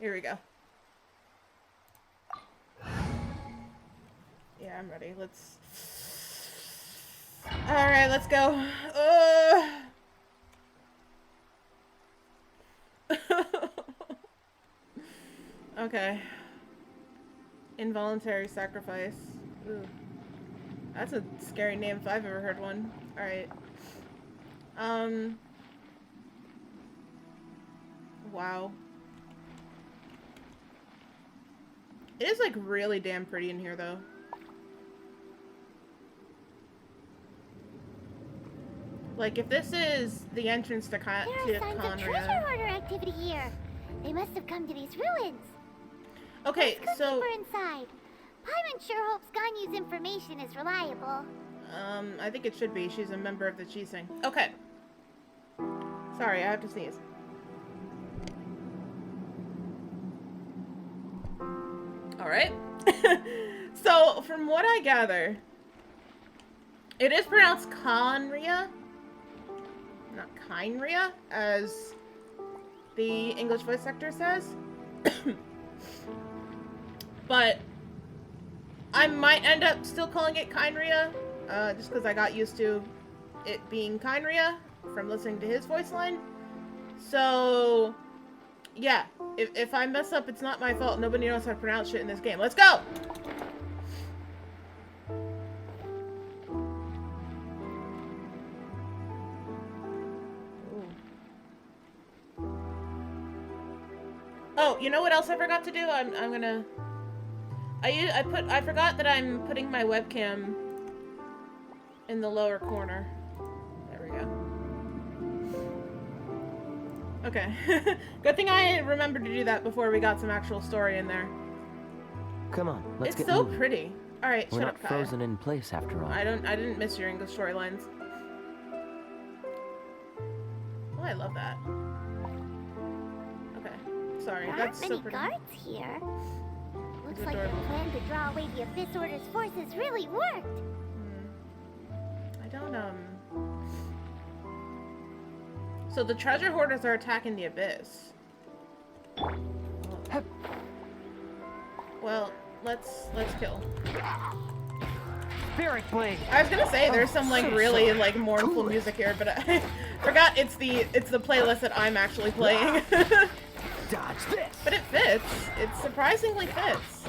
Here we go. Yeah, I'm ready. Let's... Alright, let's go. Okay. Involuntary sacrifice. Ooh. That's a scary name if I've ever heard one. Alright. Wow. It is, like, really damn pretty in here, though. Like, if this is the entrance to There are signs of treasure hoarder activity here. They must have come to these ruins. Okay, Let's go so... deeper inside. Paimon sure hopes Ganyu's information is reliable. I think it should be. She's a member of the Chising. Okay. Sorry, I have to sneeze. Alright. So, from what I gather, it is pronounced Conria, not Kynria, as the English voice actor says. But I might end up still calling it Kynria, just because I got used to it being Kynria from listening to his voice line. So, yeah, if I mess up, it's not my fault. Nobody knows how to pronounce shit in this game. Let's go! Oh, you know what else I forgot to do? I'm gonna... I forgot that I'm putting my webcam in the lower corner. There we go. Okay. Good thing I remembered to do that before we got some actual story in there. Come on, let's get moving. It's so moving. pretty. All right, We're shut not up, Kaya. frozen in place after all. I didn't miss your English storylines. Oh, I love that. Okay, sorry. There That's aren't so many pretty. guards here. Looks It's like their adorable. plan to draw away the Abyss Order's forces really worked. I don't So the treasure hoarders are attacking the Abyss. Well, let's kill. Spirit blade. I was gonna say there's some like really like mournful music here, but I forgot it's the playlist that I'm actually playing. Dodge this. But it fits. It surprisingly fits.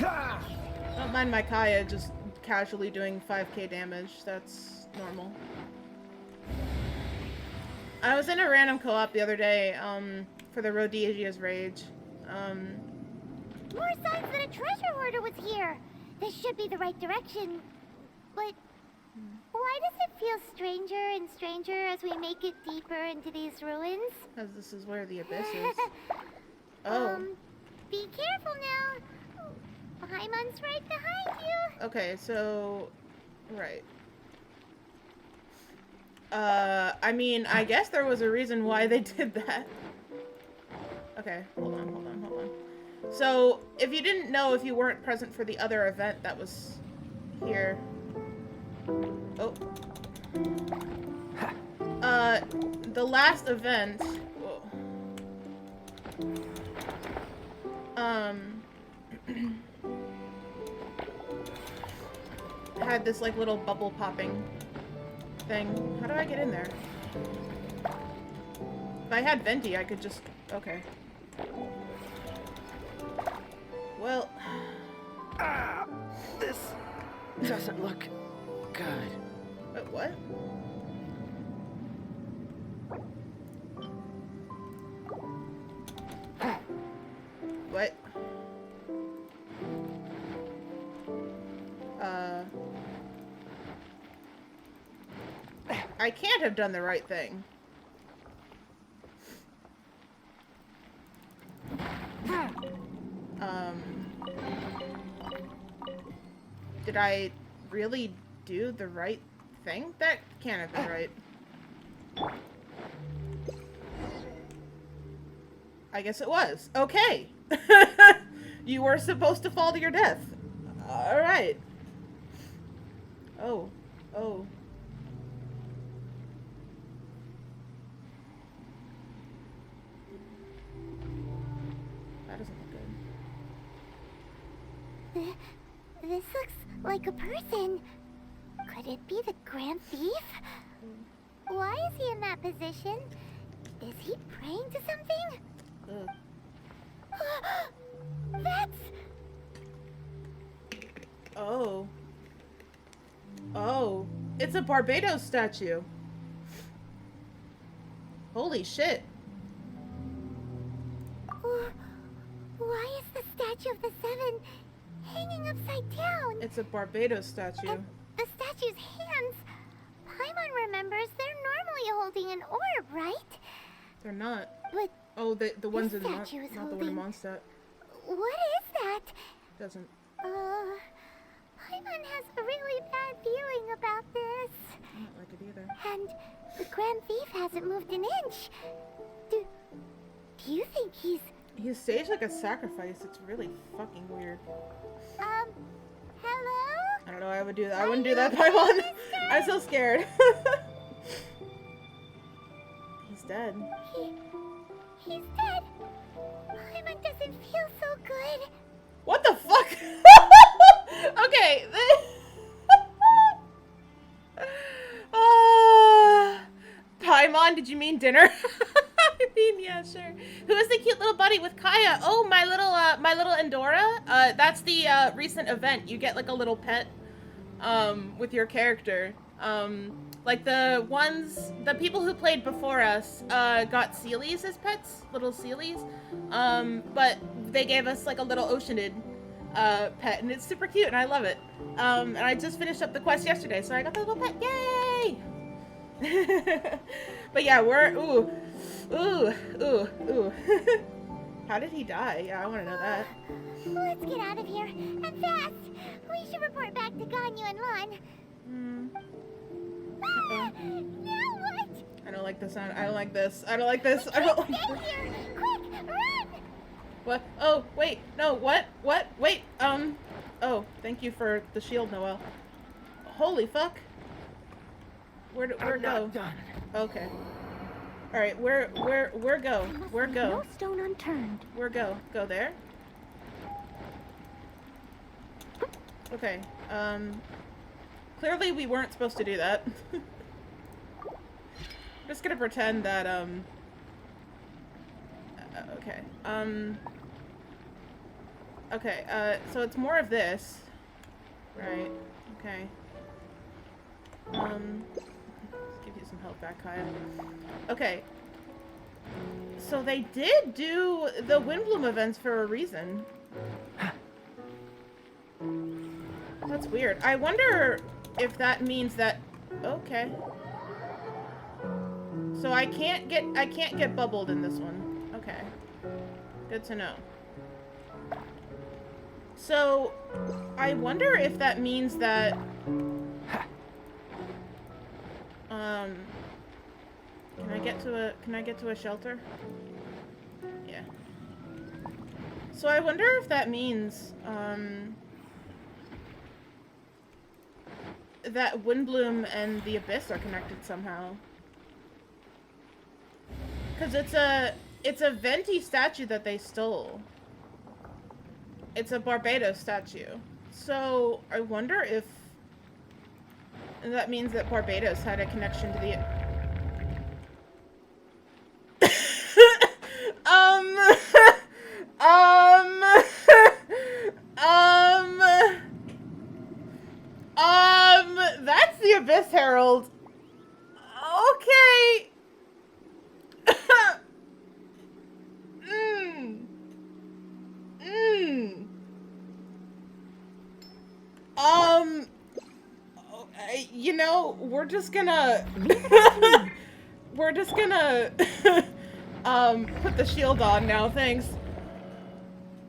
Don't mind my Kaya just casually doing 5k damage. That's normal. I was in a random co-op the other day, for the Rhodesia's Rage. More signs that a treasure hoarder was here. This should be the right direction. But why does it feel stranger and stranger as we make it deeper into these ruins? Because this is where the Abyss is. Oh. Be careful now. Paimon's right behind you. Okay, so... Right. I mean, I guess there was a reason why they did that. Okay, hold on. So, if you didn't know, if you weren't present for the other event that was here... Oh. The last event... Whoa. Had this, like, little bubble popping thing. How do I get in there? If I had Venti, I could just... Okay. Well... This doesn't look good. But what? What? I can't have done the right thing. Did I really do the right thing? That can't have been right. I guess it was. Okay. You were supposed to fall to your death. Alright. Oh. Oh. This looks like a person. Could it be the Grand Thief? Why is he in that position? Is he praying to something? That's... Oh. Oh. It's a Barbados statue. Holy shit. Why is the statue of the Seven hanging upside down? It's a Barbados statue. And the statue's hands... Paimon remembers they're normally holding an orb, right? They're not. But Oh, the ones in the statue is not the one in holding- Mondstadt. what is that? Doesn't. Paimon has a really bad feeling about this. I don't like it either. And the Grand Thief hasn't moved an inch. Do you think he's... He staged like a sacrifice. It's really fucking weird. Hello? I don't know why I would do that. I wouldn't do that, Paimon. I'm so scared. He's dead. He's dead. Paimon doesn't feel so good. What the fuck? Okay. Paimon, did you mean dinner? I mean, yeah, sure. Who is the cute little buddy with Kaya? Oh, my little Endora. That's the recent event. You get like a little pet, with your character. Like the people who played before us, got Sealies as pets, little Sealies. But they gave us like a little Oceanid, pet, and it's super cute, and I love it. And I just finished up the quest yesterday, so I got the little pet. Yay! But yeah, ooh. How did he die? Yeah, I want to know that. Let's get out of here, and fast. We should report back to Ganyu and Lon. Ah, now what? I don't like the sound. I don't like this. I don't like this. I don't like Stay this. here! Quick, run! What? Oh, wait. No, what? What? Wait. Oh, thank you for the shield, Noelle. Holy fuck. Where I'm go? not done. Okay. All right. Where go? Where go? No stone unturned. Where go? Go there? Okay. Clearly we weren't supposed to do that. I'm just gonna pretend that, okay. Okay, so it's more of this. Right. Okay. Let's give you some help back, Kaya. Okay. So they did do the Windbloom events for a reason. That's weird. I wonder if that means that... Okay. So I can't get bubbled in this one. Okay. Good to know. So I wonder if that means that... Can I get to a shelter? Yeah. So I wonder if that means, that Windbloom and the Abyss are connected somehow. Cause it's a Venti statue that they stole. It's a Barbados statue. So I wonder if that means that Barbados had a connection to the that's the Abyss Herald. Okay. You know, we're just gonna put the shield on now, thanks.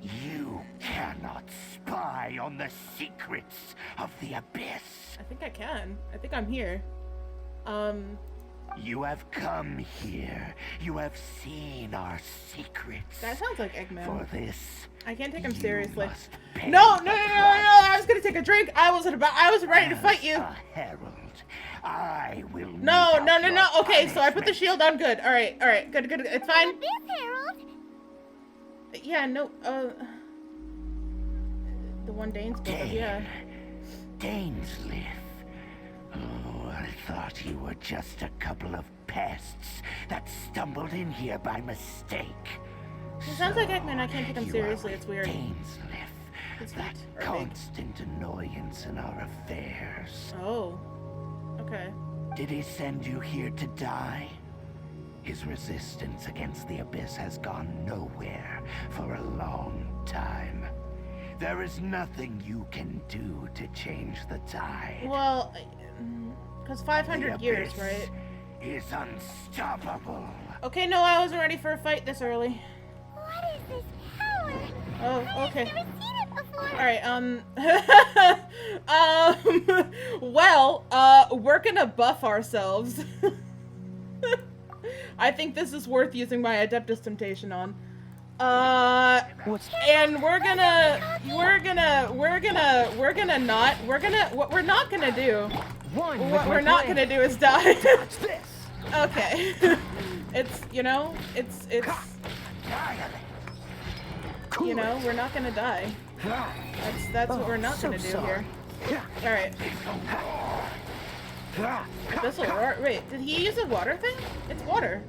You cannot spy on the secrets of the Abyss. I think I can. I think I'm here. You have come here. You have seen our secrets. That sounds like Eggman. For this, I can't take him you seriously. must pay No! the I was gonna take a drink. I was ready to fight you. As a herald, I will. No. mete out your Okay, so I put the punishment. shield on. Good. All right. Good. It's fine. Abyss Herald? Yeah. No. The one Dane spoke of, yeah. Dainsleif. Oh, I thought you were just a couple of pests that stumbled in here by mistake. It sounds like Eggman. I can't take him You seriously. are It's weird. Dainsleif, It's that sweet or big. constant annoyance in our affairs. Oh. Okay. Did he send you here to die? His resistance against the Abyss has gone nowhere for a long time. There is nothing you can do to change the tide. Well, because 500 The years, Abyss right? is unstoppable. Okay, no, I wasn't ready for a fight this early. What is this power? Oh, okay. I've never seen it before. Well, we're gonna buff ourselves. I think this is worth using my Adeptus Temptation on. What's And what we're not gonna do, one? what we're not gonna do is die. Dodge this. Okay. It's, you know, it's, you know, we're not gonna die. That's what we're not so gonna do sorry. here. Alright. This'll roar. Wait, did he use a water thing? It's water.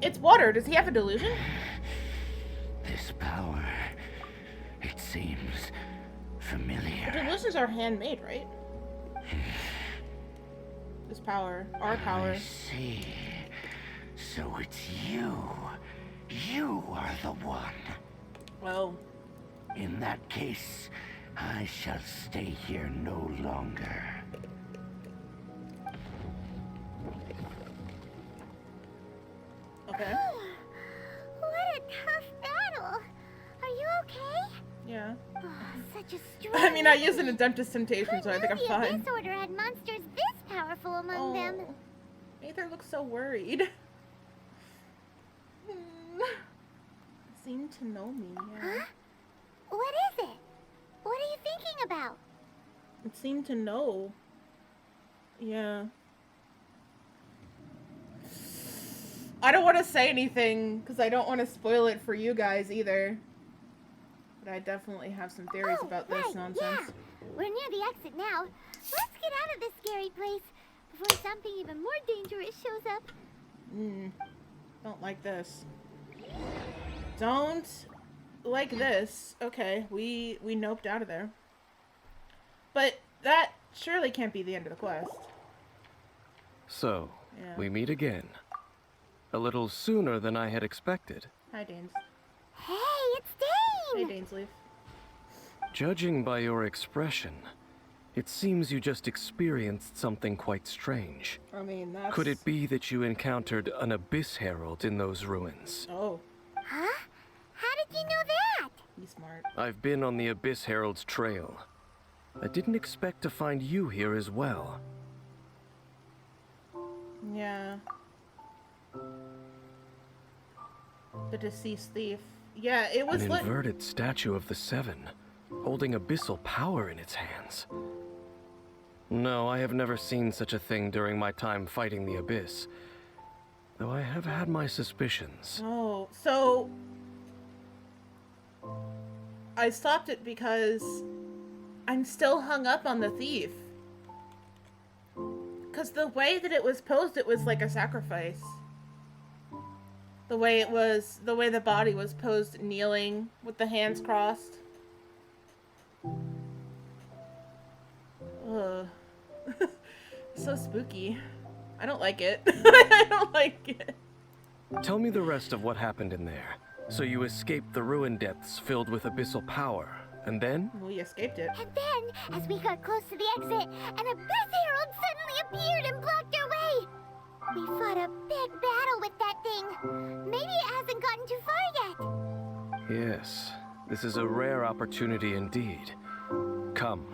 It's water. Does he have a delusion? This power, it seems The familiar. delusions are handmade, right? This power. Our power. I see. So it's you. You are the one. Oh. In that case, I shall stay here no longer. Okay. What a tough battle. Are you okay? Yeah. Oh, such a strong. I mean, I used an Adeptus Temptation, so I think I'm The fine. Abyss Order had monsters this powerful among them. Oh. Aether looks so worried. Seem to know me, yeah. Huh? What is it? What are you thinking about? It seemed to know. Yeah. I don't want to say anything, because I don't want to spoil it for you guys either. But I definitely have some theories about this right, nonsense. Yeah. We're near the exit now. Let's get out of this scary place before something even more dangerous shows up. Don't like this. Don't like this. Okay, we noped out of there. But that surely can't be the end of the quest. So, Yeah. we meet again. A little sooner than I had expected. Hi, Danes. Hey, it's Hey, Dane! Dainsleif. Judging by your expression, it seems you just experienced something quite strange. I mean, that's... Could it be that you encountered an Abyss Herald in those ruins? Oh, Huh? How did you know that? he's smart. I've been on the Abyss Herald's trail. I didn't expect to find you here as well. Yeah. The deceased thief. Yeah, it was An lit. inverted statue of the Seven, holding abyssal power in its hands. No, I have never seen such a thing during my time fighting the Abyss, though I have had my suspicions. Oh, so I stopped it because I'm still hung up on the thief. Because the way that it was posed, it was like a sacrifice. The way it was, the way the body was posed kneeling with the hands crossed. Ugh. So spooky. I don't like it. I don't like it. Tell me the rest of what happened in there. So you escaped the ruin depths filled with abyssal power, and then? We escaped it. And then, as we got close to the exit, an Abyss Herald suddenly appeared and blocked our way. We fought a big battle with that thing. Maybe it hasn't gotten too far yet. Yes, this is a rare opportunity indeed. Come,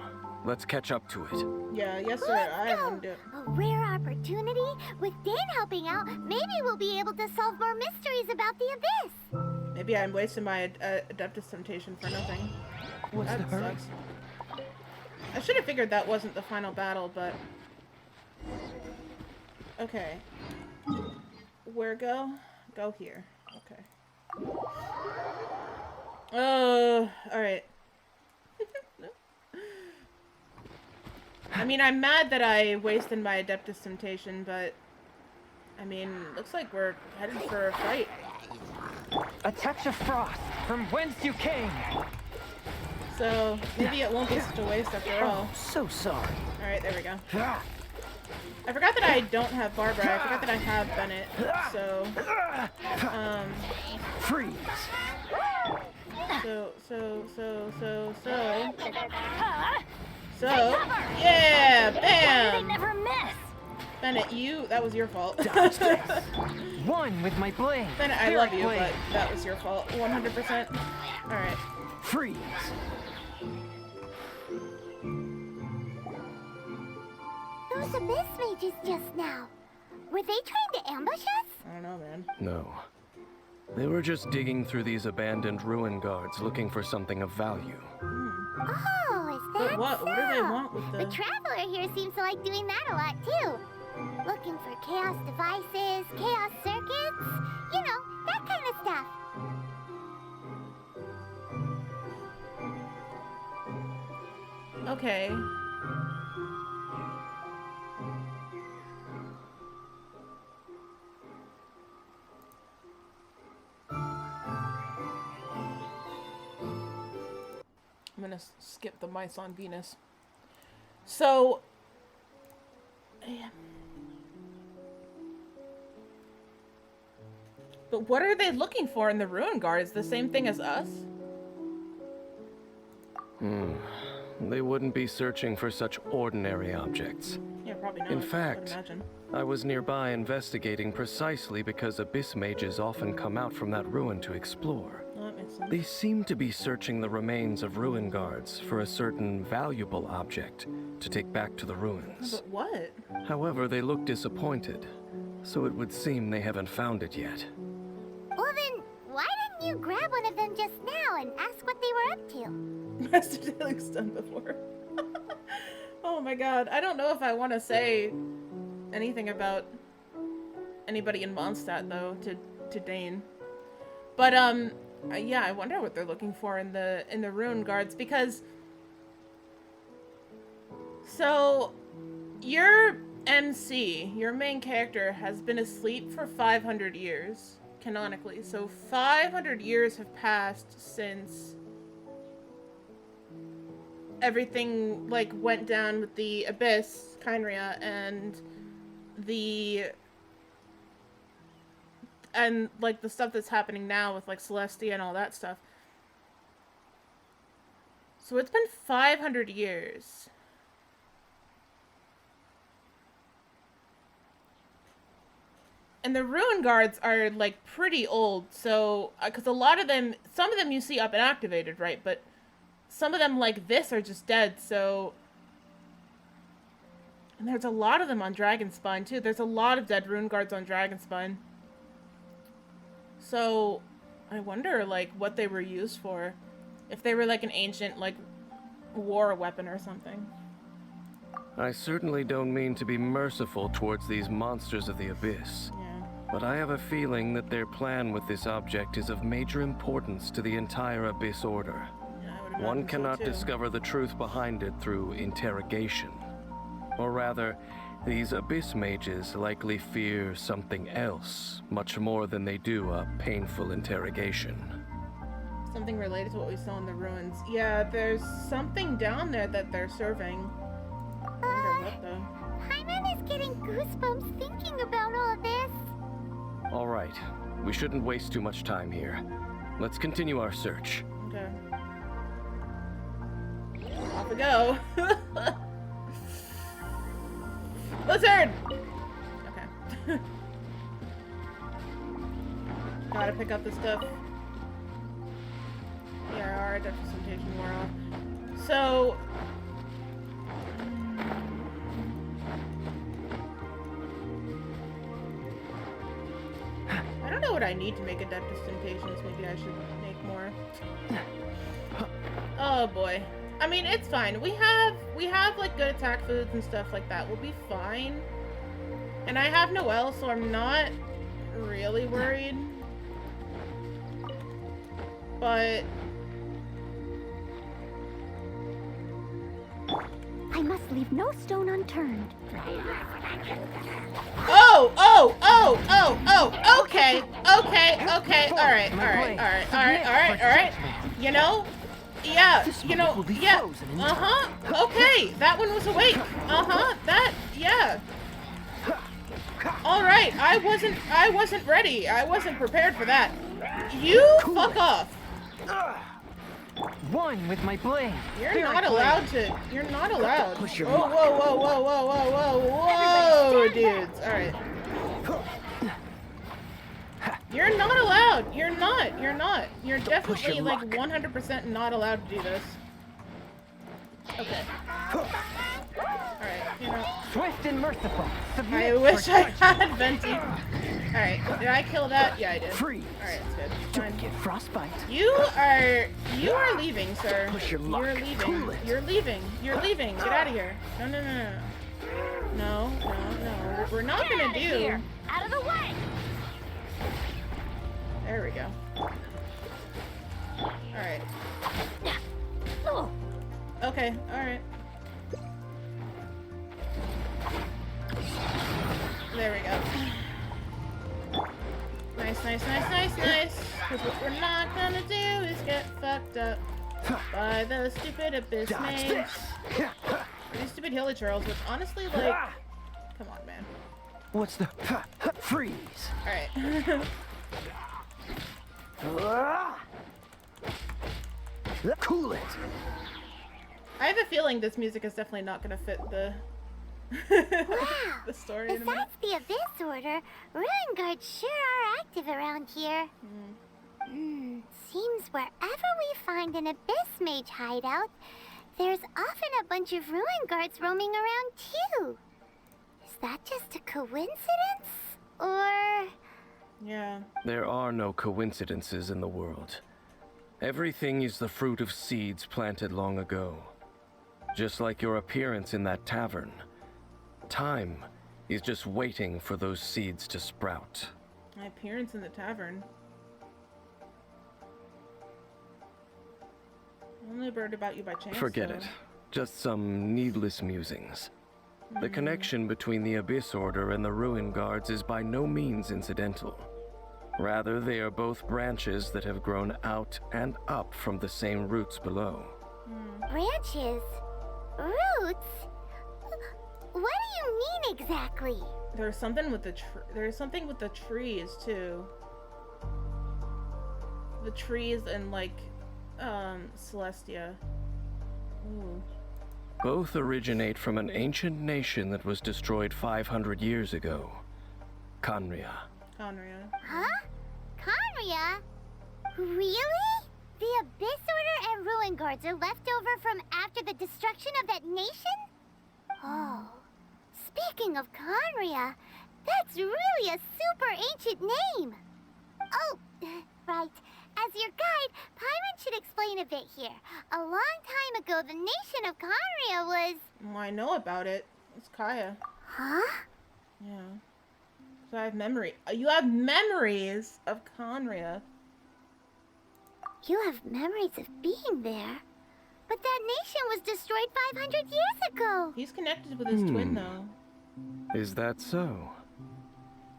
let's catch up to it. Yeah, yes sir, I Let's wouldn't go. do it. A rare opportunity? With Dane helping out, maybe we'll be able to solve more mysteries about the Abyss. Maybe I'm wasting my Adeptus Temptation for nothing. What's That the hurry? sucks. I should have figured that wasn't the final battle, but... Okay. Where go? Go here. Okay. Alright. I mean, I'm mad that I wasted my Adeptus Temptation, but... I mean, looks like we're headed for a fight. A touch of frost from whence you came. So, maybe it won't be such a waste after all. Oh, so sorry. Alright, there we go. I forgot that I don't have Barbara. I forgot that I have Bennett. So, Freeze. So, yeah, They bam! never miss. Bennett, that was your fault. One with my blade. Bennett, I love you, but that was your fault. 100%. Alright. Freeze. Those abyss mages just now. Were they trying to ambush us? I don't know, man. No. They were just digging through these abandoned ruin guards looking for something of value. Oh, is that But what? so? What do they want with The the... Traveler here seems to like doing that a lot, too. Looking for chaos devices, chaos circuits, you know, that kind of stuff. Okay. I'm gonna skip the mice on Venus. So... yeah. But what are they looking for in the ruin guards? The same thing as us? They wouldn't be searching for such ordinary objects. Yeah, probably not. In I would fact, imagine. I was nearby investigating precisely because abyss mages often come out from that ruin to explore. Oh, that makes sense. They seem to be searching the remains of ruin guards for a certain valuable object to take back to the ruins. But what? However, they look disappointed, so it would seem they haven't found it yet. Well then, why didn't you grab one of them just now and ask what they were up to? Master Deluxe done before. Oh my god. I don't know if I want to say anything about anybody in Mondstadt, though, to Dane. But, yeah, I wonder what they're looking for in the ruin guards, because... So, your MC, your main character, has been asleep for 500 years, canonically. So 500 years have passed since everything, like, went down with the Abyss, Kynria, and like, the stuff that's happening now with, like, Celestia and all that stuff. So it's been 500 years. And the ruin guards are, like, pretty old, so, because a lot of them, some of them you see up and activated, right, but some of them, like this, are just dead, so... And there's a lot of them on Dragonspine, too. There's a lot of dead ruin guards on Dragonspine. So, I wonder, like, what they were used for. If they were, like, an ancient, like, war weapon or something. I certainly don't mean to be merciful towards these monsters of the Abyss. Yeah. But I have a feeling that their plan with this object is of major importance to the entire Abyss Order. Yeah, I would imagine One so, cannot too. discover the truth behind it through interrogation. Or rather, these Abyss mages likely fear something else, much more than they do a painful interrogation. Something related to what we saw in the ruins. Yeah, there's something down there that they're serving. I wonder what, though. Hyman is getting goosebumps thinking about all this. All right, we shouldn't waste too much time here. Let's continue our search. Okay. Off we go. Lizard! Okay. Gotta pick up the stuff. Yeah, our representation wore off. So... I don't know what I need to make Adeptus Temptations. Maybe I should make more. Oh boy. I mean, it's fine. We have like good attack foods and stuff like that. We'll be fine. And I have Noelle, so I'm not really worried. But I must leave no stone unturned. Okay. Alright. You know? Yeah, you know, yeah. Okay, that one was awake. Yeah. Alright, I wasn't ready. I wasn't prepared for that. You fuck off. One with my blade. You're not allowed to. You're not allowed. Whoa, dudes. Alright. You're not allowed. You're not. You're definitely like 100% not allowed to do this. Okay. Alright, you know. Swift and merciful. I wish I had Venti. Alright, did I kill that? Yeah, I did. Freeze. Alright, that's good. Don't Fine. get frostbite. You are leaving, sir. Push your luck. You're leaving. Cool it. You're leaving. You're leaving. Get out of here. No. We're not gonna do. Out of the way! There we go. Alright. Oh. Okay, alright. There we go. Nice. Because what we're not gonna do is get fucked up by the stupid abyss mage. These stupid hilly churls, which honestly, like, come on, man. What's the freeze? Alright. Cool it. I I have a feeling this music is definitely not going to fit the Wow. the story in a minute. Besides the Abyss Order, ruin guards sure are active around here. Seems wherever we find an Abyss Mage hideout, there's often a bunch of ruin guards roaming around too. Is that just a coincidence? Or... Yeah. There are no coincidences in the world. Everything is the fruit of seeds planted long ago. Just like your appearance in that tavern. Time is just waiting for those seeds to sprout. My appearance in the tavern. Only heard about you by chance. Forget though. it. Just some needless musings. The connection between the Abyss Order and the Ruin Guards is by no means incidental. Rather, they are both branches that have grown out and up from the same roots below. branches? Roots? What do you mean exactly? There's something with the trees too. The trees and like Celestia. Ooh. Both originate from an ancient nation that was destroyed 500 years ago. Conria. Conria. Huh? Conria? Really? The Abyss Order and Ruin Guards are left over from after the destruction of that nation? Oh. Speaking of Conria, that's really a super ancient name. Oh, right. As your guide, Paimon should explain a bit here. A long time ago, the nation of Conria was... Well, I know about it. It's Kaya. Huh? Yeah. So I have memory. You have memories of Conria. You have memories of being there. But that nation was destroyed 500 years ago. He's connected with his twin though. Is that so?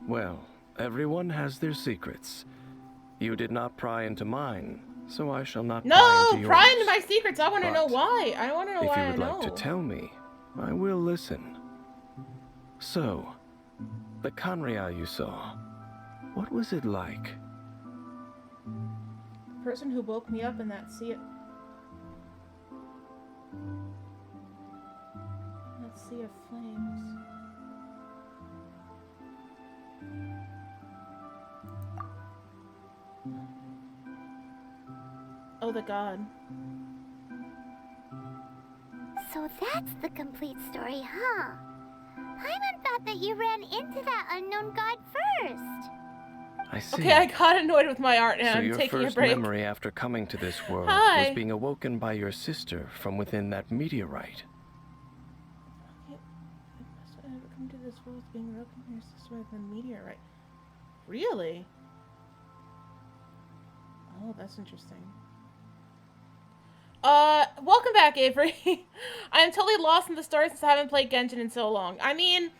Well, everyone has their secrets. You did not pry into mine, so I shall not pry No! into yours. Pry into my secrets! I want to know But why! I want to know If why you would I know. like to tell me, I will listen. So, the Conria you saw, what was it like? The person who woke me up in that sea of flames. Oh, the god. So that's the complete story, huh? Paimon thought that you ran into that unknown god first. I see. Okay, I got annoyed with my art and So I'm your taking a first break. memory after coming to this world Hi. was being awoken by your sister from within that meteorite. I ever come to this world being broken your sister with a meteorite. Really? Oh, that's interesting. Welcome back, Avery. I'm totally lost in the story since I haven't played Genshin in so long. I mean,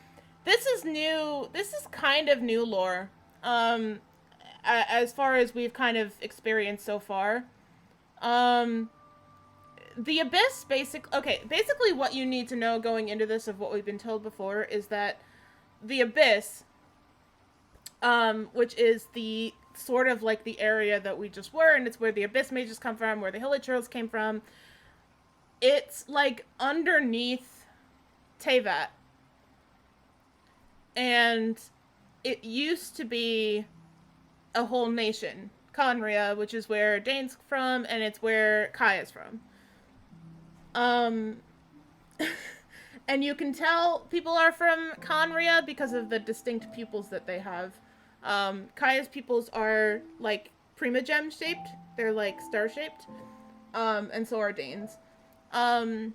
this is new. This is kind of new lore. As far as we've kind of experienced so far. The Abyss, basically what you need to know going into this of what we've been told before is that the Abyss, which is the sort of like the area that we just were, and it's where the Abyss mages come from, where the Hilichurls came from. It's like underneath Teyvat. And it used to be a whole nation. Conria, which is where Dane's from, and it's where Kaya's from. And you can tell people are from Conria because of the distinct pupils that they have. Kaya's pupils are, like, Primagem shaped. They're, like, star shaped. And so are Dane's. So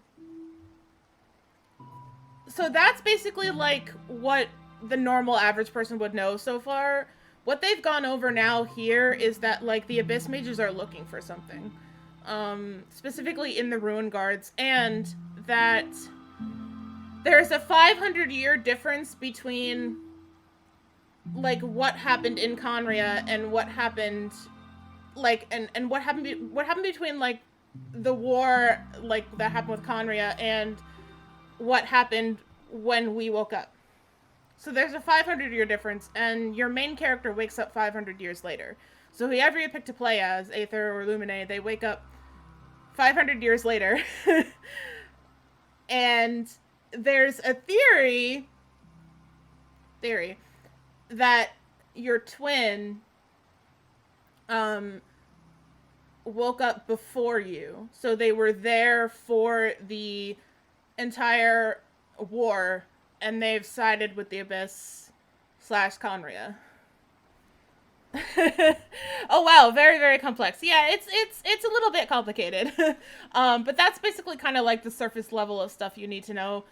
that's basically, like, what the normal average person would know so far. What they've gone over now here is that, like, the Abyss Mages are looking for something. Specifically in the Ruin Guards, and that there's a 500-year difference between, like, what happened in Conria and what happened, like, and what happened between, like, the war, like, that happened with Conria and what happened when we woke up. So there's a 500-year difference, and your main character wakes up 500 years later. So whoever you pick to play as, Aether or Lumine, they wake up 500 years later. And there's a theory that your twin woke up before you. So they were there for the entire war, and they've sided with the Abyss / Conria. Oh wow, very, very complex. Yeah, it's a little bit complicated. But that's basically kind of like the surface level of stuff you need to know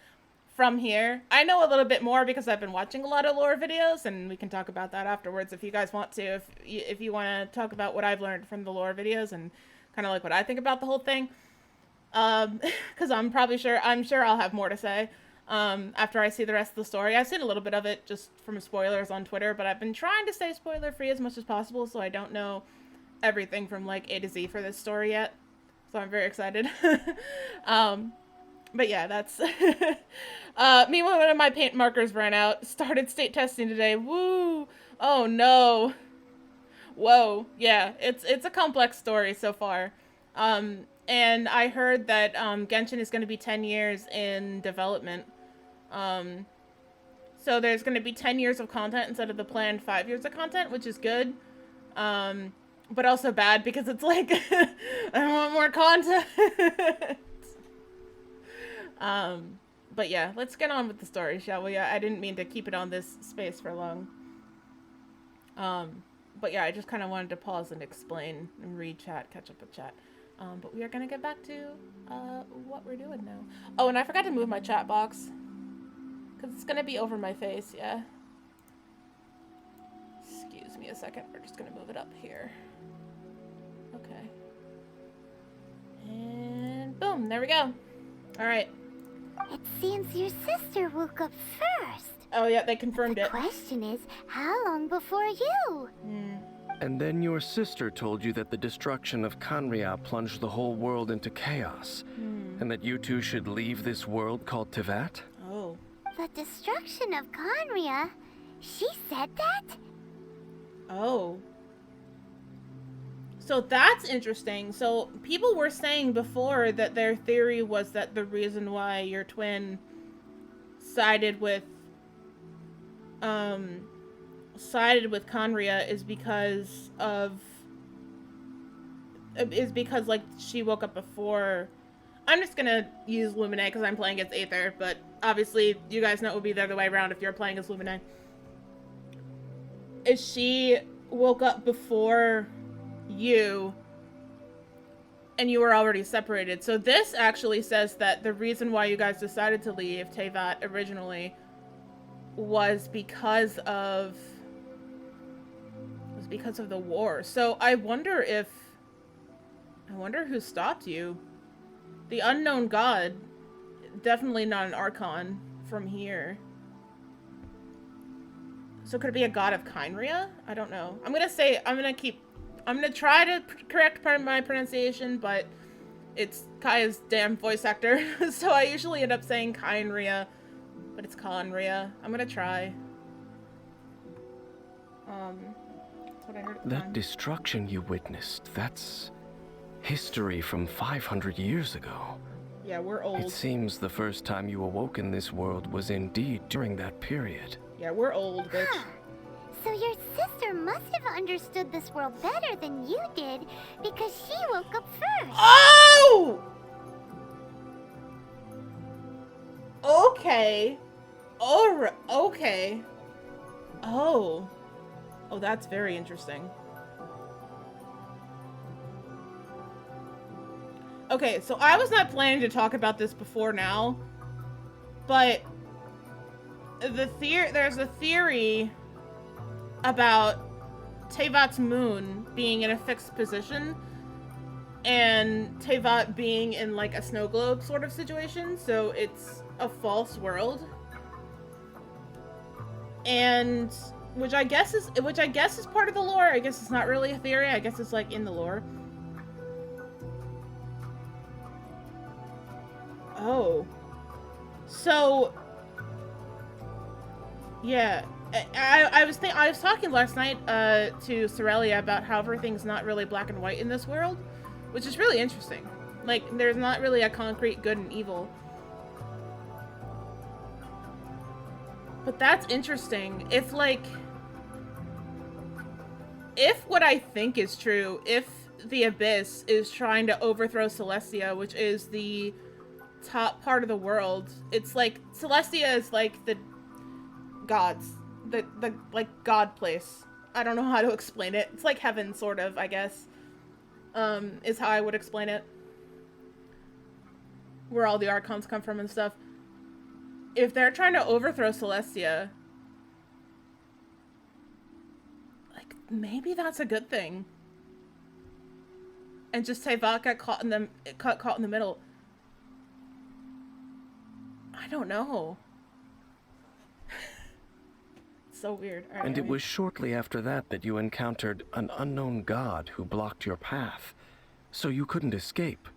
from here. I know a little bit more because I've been watching a lot of lore videos, and we can talk about that afterwards if you guys want to. If you want to talk about what I've learned from the lore videos and kind of like what I think about the whole thing. Because I'm sure I'll have more to say. After I see the rest of the story. I've seen a little bit of it just from spoilers on Twitter, but I've been trying to stay spoiler free as much as possible, so I don't know everything from like A to Z for this story yet. So I'm very excited. But yeah, that's me when one of my paint markers ran out. Started state testing today. Woo! Oh no. Whoa. Yeah, it's a complex story so far. And I heard that Genshin is going to be 10 years in development. So there's going to be 10 years of content instead of the planned 5 years of content, which is good. But also bad because it's like, I want more content. But yeah, let's get on with the story, shall we? I didn't mean to keep it on this space for long. But yeah, I just kind of wanted to pause and explain and read chat, catch up with chat. But we are going to get back to what we're doing now. Oh, and I forgot to move my chat box. Because it's going to be over my face, yeah. Excuse me a second. We're just going to move it up here. Okay. And boom, there we go. Alright. It seems your sister woke up first. Oh yeah, they confirmed The it. question is, how long before you? And then your sister told you that the destruction of Conria plunged the whole world into chaos. And that you two should leave this world called Teyvat? Oh. The destruction of Conria? She said that? Oh. So that's interesting. So people were saying before that their theory was that the reason why your twin sided with Conria is because like she woke up before. I'm just gonna use Lumine because I'm playing as Aether, but obviously you guys know it would be the other way around if you're playing as Lumine. Is she woke up before you and you were already separated. So this actually says that the reason why you guys decided to leave Teyvat originally was because of the war. So I wonder who stopped you. The unknown god. Definitely not an Archon from here. So could it be a god of Kynria? I don't know. I'm gonna try to correct part of my pronunciation, but it's Kaya's damn voice actor. So I usually end up saying Kynria, but it's Conria. I'm gonna try. That's what I heard at the That time. destruction you witnessed, that's history from 500 years ago. Yeah, we're old. It seems the first time you awoke in this world was indeed during that period. Yeah, we're old, bitch. Huh. So your sister must have understood this world better than you did, because she woke up first. Oh! Okay. Okay. Oh. Oh, that's very interesting. Okay, so I was not planning to talk about this before now, but there's a theory about Tevat's moon being in a fixed position and Tevat being in like a snow globe sort of situation, so it's a false world. And which I guess is part of the lore. I guess it's not really a theory. I guess it's like in the lore. Oh. So yeah, I was talking last night to Sorelia about how everything's not really black and white in this world, which is really interesting. Like, there's not really a concrete good and evil. But that's interesting. If what I think is true, if the Abyss is trying to overthrow Celestia, which is the top part of the world, it's like Celestia is like the gods, the like god place. I don't know how to explain it. It's like heaven, sort of, I guess. Is how I would explain it. Where all the Archons come from and stuff. If they're trying to overthrow Celestia, like, maybe that's a good thing. And just Tevat got caught in the middle. I don't know. It's so weird. All right, And it anyway. was shortly after that you encountered an unknown god who blocked your path, so you couldn't escape.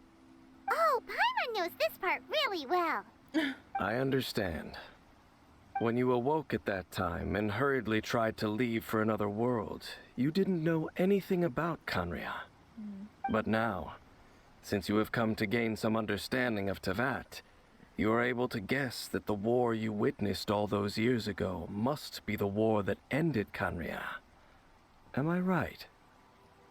Oh, Paimon knows this part really well. I understand. When you awoke at that time and hurriedly tried to leave for another world, you didn't know anything about Kynria. But now, since you have come to gain some understanding of Tevat, you are able to guess that the war you witnessed all those years ago must be the war that ended Kynria. Am I right?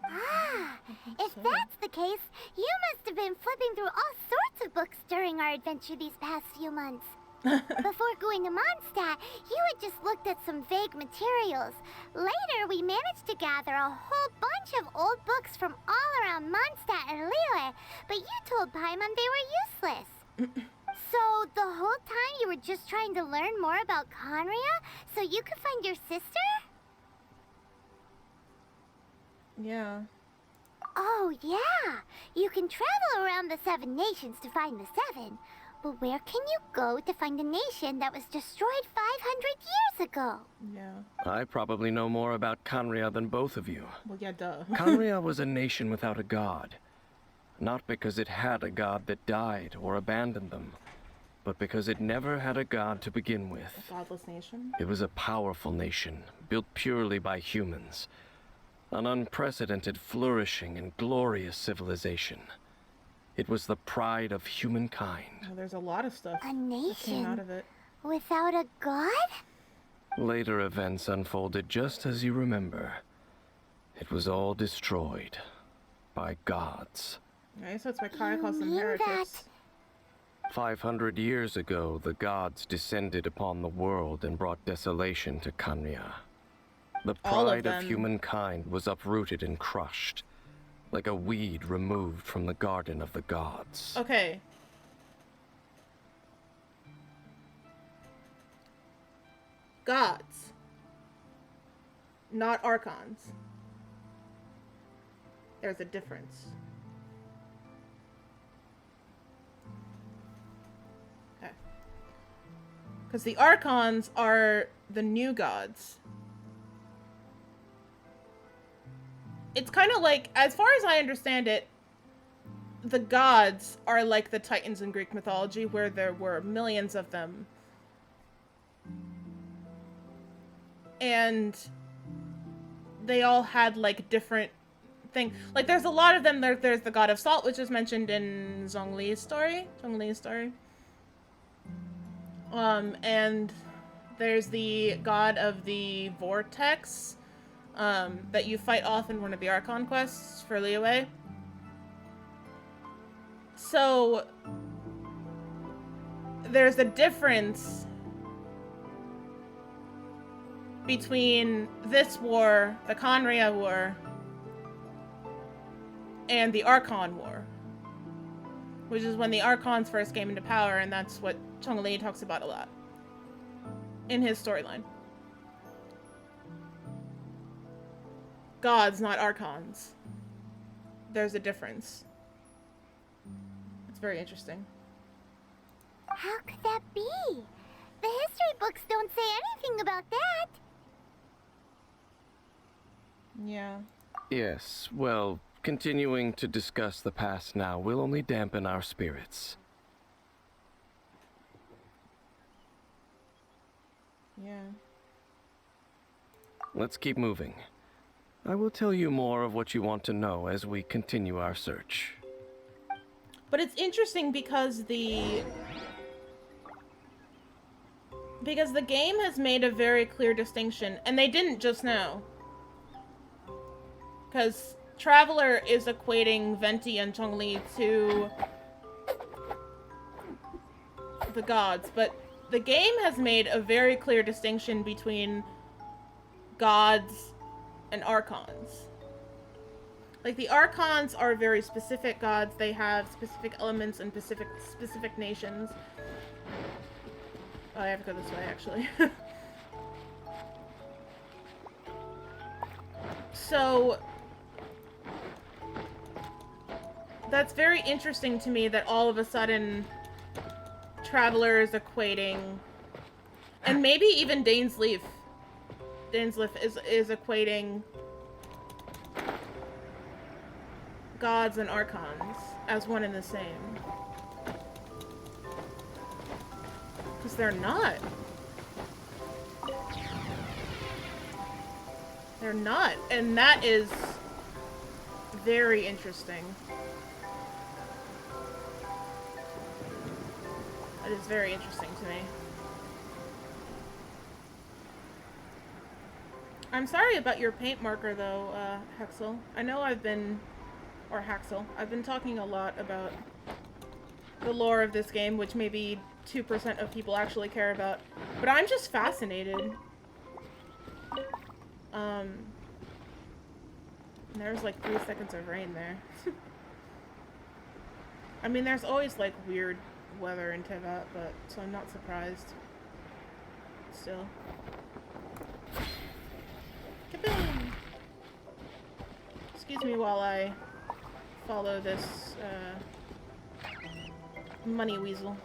Ah, if that's the case, you must have been flipping through all sorts of books during our adventure these past few months. Before going to Mondstadt, you had just looked at some vague materials. Later, we managed to gather a whole bunch of old books from all around Mondstadt and Liyue, but you told Paimon they were useless. So, the whole time you were just trying to learn more about Kynria so you could find your sister? Yeah. Oh, yeah. You can travel around the 7 nations to find the 7. But where can you go to find a nation that was destroyed 500 years ago? Yeah. I probably know more about Kynria than both of you. Well, yeah, duh. Kynria was a nation without a god. Not because it had a god that died or abandoned them, but because it never had a god to begin with. A godless nation? It was a powerful nation, built purely by humans. An unprecedented, flourishing, and glorious civilization. It was the pride of humankind. Well, there's a lot of stuff A that came out nation of it. without a god? Later events unfolded just as you remember. It was all destroyed by gods. I guess that's why Kaya calls them mean heretics. 500 years ago, the gods descended upon the world and brought desolation to Kynria. The All of pride of them. humankind was uprooted and crushed, like a weed removed from the garden of the gods. Okay. Gods. Not Archons. There's a difference. Because the Archons are the new gods. It's kind of like, as far as I understand it, the gods are like the Titans in Greek mythology, where there were millions of them. And they all had like different things. Like there's a lot of them. There's the god of salt, which is mentioned in Zhongli's story. And there's the god of the vortex that you fight off in one of the Archon quests for Liyue. So there's a difference between this war, the Khaenri'ah War, and the Archon War, which is when the Archons first came into power, and that's what Zhongli talks about a lot in his storyline. Gods, not Archons. There's a difference. It's very interesting. How could that be? The history books don't say anything about that. Yeah. Yes, well, continuing to discuss the past now will only dampen our spirits. Yeah. Let's keep moving. I will tell you more of what you want to know as we continue our search. But it's interesting because the game has made a very clear distinction, and they didn't just now. Because Traveler is equating Venti and Zhongli to the gods, but the game has made a very clear distinction between gods and Archons. Like, the Archons are very specific gods. They have specific elements and specific nations. Oh, I have to go this way, actually. So, that's very interesting to me that all of a sudden Traveler is equating, and maybe even Dainsleif is equating gods and Archons as one and the same. Because they're not. They're not, and that is very interesting. That is very interesting to me. I'm sorry about your paint marker, though, Hexel. I know I've been talking a lot about the lore of this game, which maybe 2% of people actually care about, but I'm just fascinated. There's like 3 seconds of rain there. I mean, there's always like weird weather in Teyvat, but so I'm not surprised. Still. Kaboom! Excuse me while I follow this money weasel.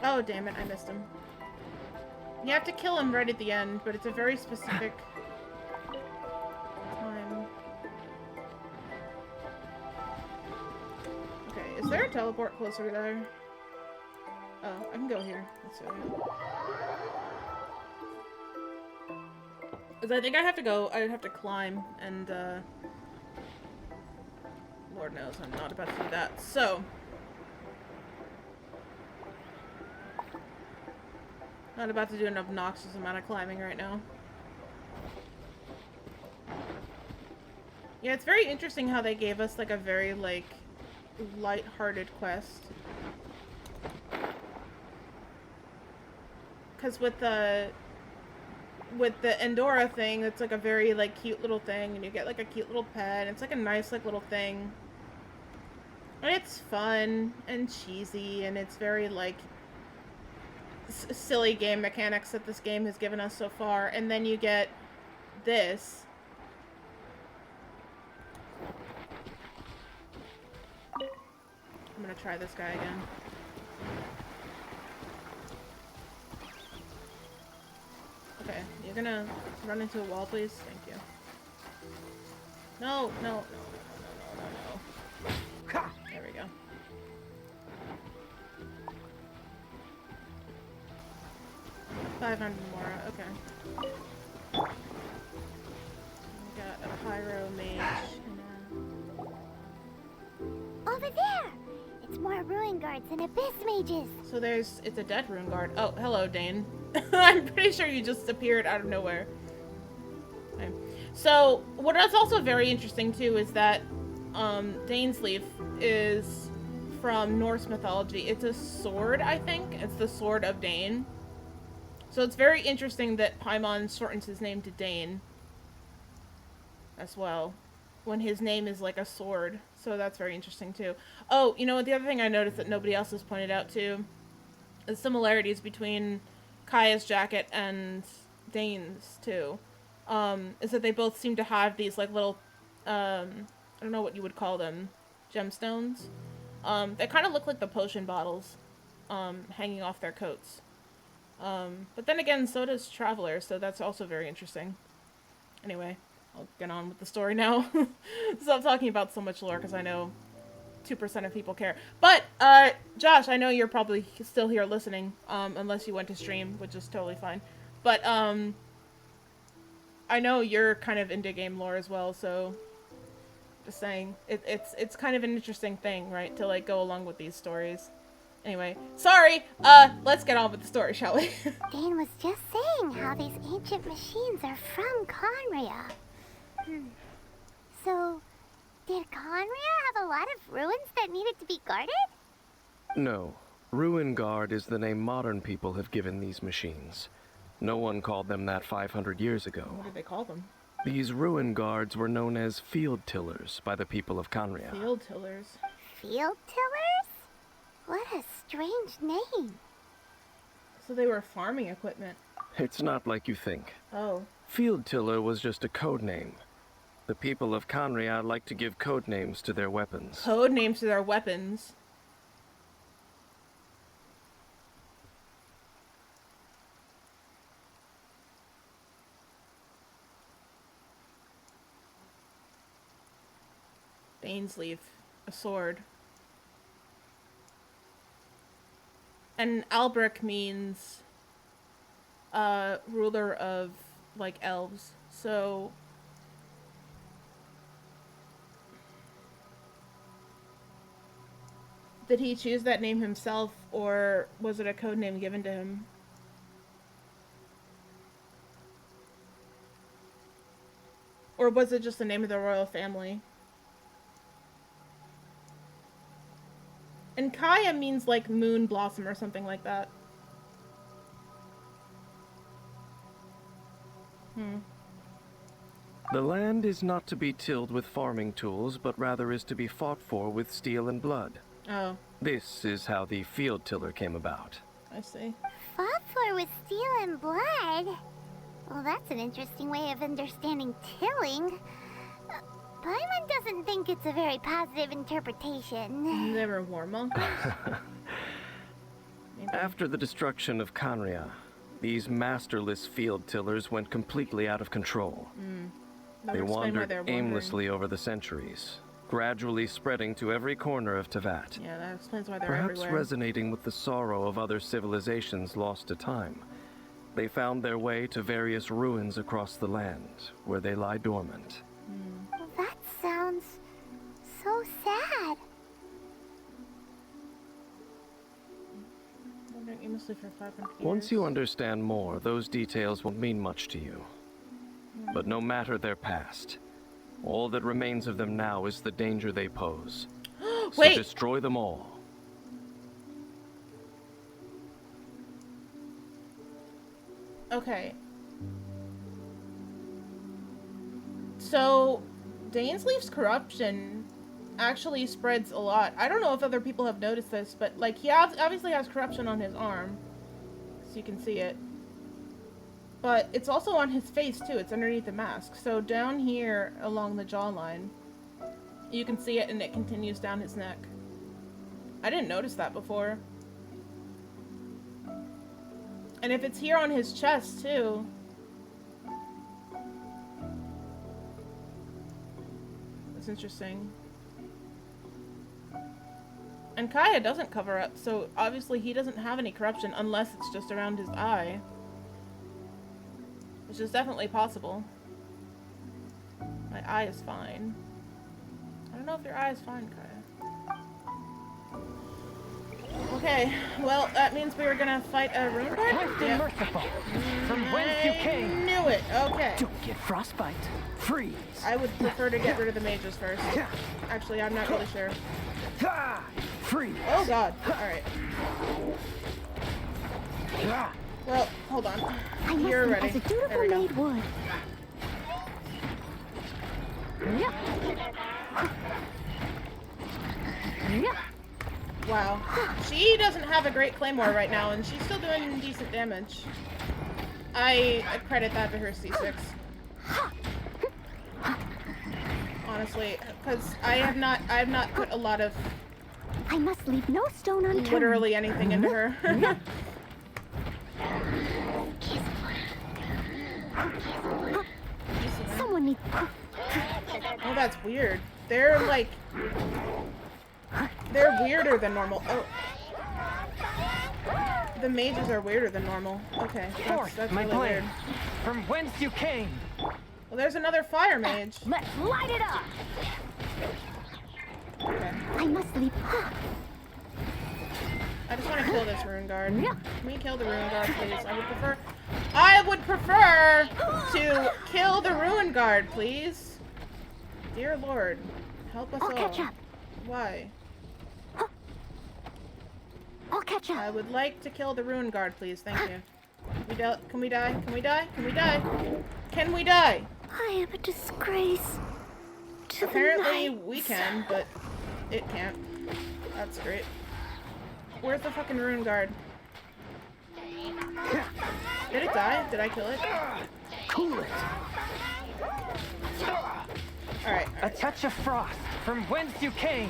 Oh, damn it, I missed him. You have to kill him right at the end, but it's a very specific time. Okay, is there a teleport closer there? Oh, I can go here. That's okay. Because I think I'd have to climb, and, Lord knows I'm not about to do that. So, not about to do an obnoxious amount of climbing right now. Yeah, it's very interesting how they gave us, like, a very, like, light-hearted quest. Because with the Endora thing, it's, like, a very, like, cute little thing, and you get, like, a cute little pet, and it's, like, a nice, like, little thing. And it's fun and cheesy, and it's very, like, silly game mechanics that this game has given us so far, and then you get this, I'm gonna try this guy again. Okay, you're gonna run into a wall, please? Thank you. No, no, no, no, no, no, no, no. There we go. $500 more, okay. We got a pyro mage and Over there! It's more ruin guards and abyss mages. so it's a dead rune guard. Oh, hello, Dane. I'm pretty sure you just appeared out of nowhere. Okay. So, what is also very interesting, too, is that Dane's Leaf is from Norse mythology. It's a sword, I think. It's the Sword of Dane. So it's very interesting that Paimon shortens his name to Dane as well, when his name is like a sword. So that's very interesting, too. Oh, you know what? The other thing I noticed that nobody else has pointed out, too, is similarities between Kaya's jacket and Dane's, too. Is that they both seem to have these, like, little, I don't know what you would call them, gemstones. They kind of look like the potion bottles, hanging off their coats. But then again, so does Traveler, so that's also very interesting. Anyway, I'll get on with the story now. Stop talking about so much lore, because I know 2% of people care. But, Josh, I know you're probably still here listening, unless you went to stream, which is totally fine. But, I know you're kind of into game lore as well, so just saying, it's kind of an interesting thing, right, to, like, go along with these stories. Anyway, sorry, let's get on with the story, shall we? Dane was just saying how these ancient machines are from Conria. So, did Conria have a lot of ruins that needed to be guarded? No. Ruin Guard is the name modern people have given these machines. No one called them that 500 years ago. What did they call them? These Ruin Guards were known as Field Tillers by the people of Conria. Field Tillers. Field tillers? What a strange name. So they were farming equipment. It's not like you think. Oh. Field Tiller was just a code name. The people of Conria like to give code names to their weapons. Code names to their weapons. Dane's Leaf. A sword. And Albrecht means ruler of, like, elves. So did he choose that name himself, or was it a code name given to him? Or was it just the name of the royal family? And Kaya means, like, moon blossom or something like that. The land is not to be tilled with farming tools, but rather is to be fought for with steel and blood. Oh, This is how the Field Tiller came about. I see. Fought for with steel and blood? Well, that's an interesting way of understanding tilling. Paimon doesn't think it's a very positive interpretation. They were war monks? Maybe. After the destruction of Conria, these masterless Field Tillers went completely out of control. That They would explain why wandered they're wandering. aimlessly over the centuries, gradually spreading to every corner of Teyvat. Yeah, that explains why they're Perhaps everywhere. resonating with the sorrow of other civilizations lost to time, they found their way to various ruins across the land, where they lie dormant. Well, that sounds so sad. Wandering aimlessly for 500 years. Once you understand more, those details won't mean much to you. But no matter their past, all that remains of them now is the danger they pose. So Wait! destroy them all. Okay. So, Dane's Leaf's corruption actually spreads a lot. I don't know if other people have noticed this, but, like, he obviously has corruption on his arm. So you can see it. But it's also on his face, too. It's underneath the mask. So down here, along the jawline, you can see it, and it continues down his neck. I didn't notice that before. And if it's here on his chest, too. That's interesting. And Kaya doesn't cover up, so obviously he doesn't have any corruption unless it's just around his eye. Which is definitely possible. My eye is fine. I don't know if your eye is fine, Kaya. Okay, well, that means we were gonna fight a rune guard? Swift and merciful, from whence you came. Knew it, okay. Don't get frostbite. Freeze. I would prefer to get rid of the mages first. Actually, I'm not really sure. Ah, freeze. Oh god, alright. Ah, Well, hold on. I must You're be ready. as a There dutiful we go. maid would. Yeah. Yeah. Wow. She doesn't have a great claymore right now, and she's still doing decent damage. I credit that to her C6. Honestly, because I have not put a lot of I must leave no stone unturned. literally anything into her. Someone needs. Oh, that's weird. They're like... They're weirder than normal. Oh. The mages are weirder than normal. Okay, forth, that's my really blade. weird. From whence you came. Well, there's another fire mage. Let's light it up. Okay. I must leave. I just want to kill this rune guard. Yeah. Can we kill the rune guard, please? I would prefer to kill the rune guard, please. Dear Lord, help us I'll all. catch up. Why? I'll catch I up. would like to kill the rune guard, please. Thank you. Can we die? Can we die? Can we die? Can we die? I am a disgrace to Apparently the night. we can, but it can't. That's great. Where's the fucking rune guard? Did it die? Did I kill it? Cool it. Alright. A touch of frost. From whence you came.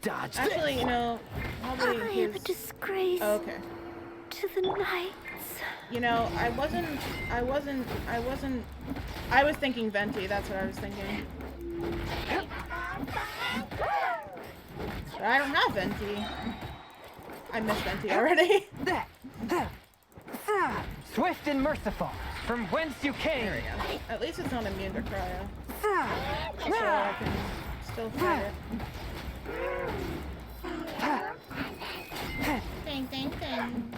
Dodge Actually, you know, probably I am a his... disgrace Oh, okay. to the nights. You know, I was thinking Venti, that's what I was thinking. But I don't have Venti. I miss Venti already. Swift and merciful. From whence you came. There we go. At least it's not immune to cryo. So I can still fight it. Ding, ding, ding.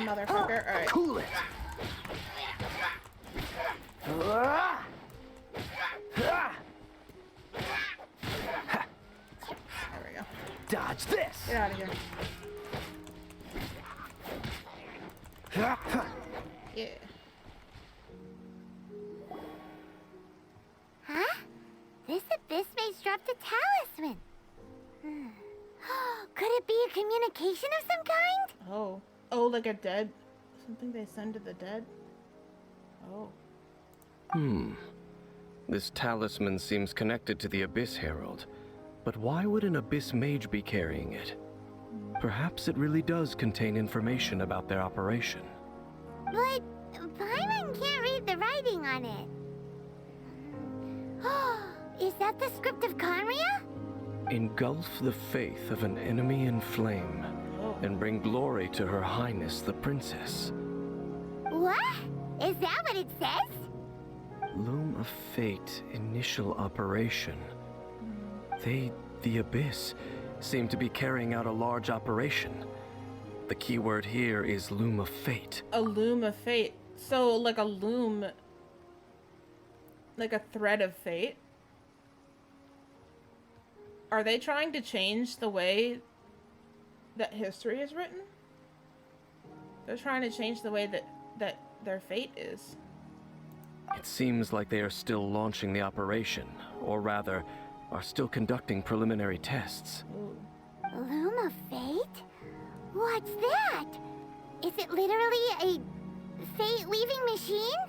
Motherfucker. Alright. Cool it. There we go. Dodge this. Get out of here. Yeah. Huh? This abyss mage dropped a talisman. Could it be a communication of some kind? Oh. Oh, like a dead... Something they send to the dead? Oh. This talisman seems connected to the Abyss Herald. But why would an Abyss Mage be carrying it? Perhaps it really does contain information about their operation. But Paimon can't read the writing on it. Is that the script of Conria? Engulf the faith of an enemy in flame, Oh. and bring glory to Her Highness the Princess. What? Is that what it says? Loom of Fate initial operation. They, the Abyss, seem to be carrying out a large operation. The key word here is Loom of Fate. A loom of fate. So, like a loom... Like a thread of fate? Are they trying to change the way that history is written? They're trying to change the way that their fate is. It seems like they are still launching the operation, or rather, are still conducting preliminary tests. Ooh. Loom of Fate? What's that? Is it literally a fate-weaving machine?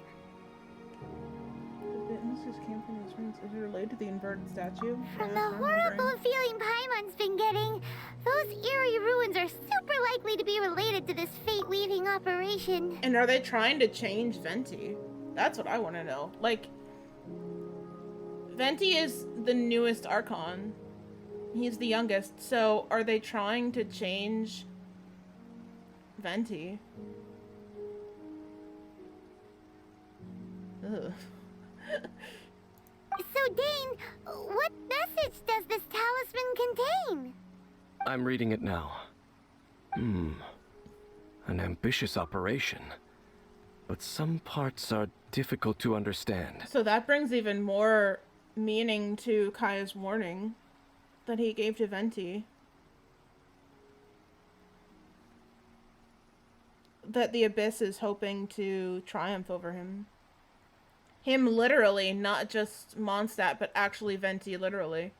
The witnesses came from these rooms. It Is it related to the inverted statue? From Yeah, the that's what I'm horrible wondering. feeling Paimon's been getting, those eerie ruins are super likely to be related to this fate-weaving operation. And are they trying to change Venti? That's what I want to know. Like, Venti is the newest Archon. He's the youngest. So, are they trying to change Venti? Ugh. So, Dane, what message does this talisman contain? I'm reading it now. An ambitious operation. But some parts are difficult to understand. So that brings even more meaning to Kaya's warning that he gave to Venti. That the Abyss is hoping to triumph over him. Him literally, not just Mondstadt, but actually Venti literally.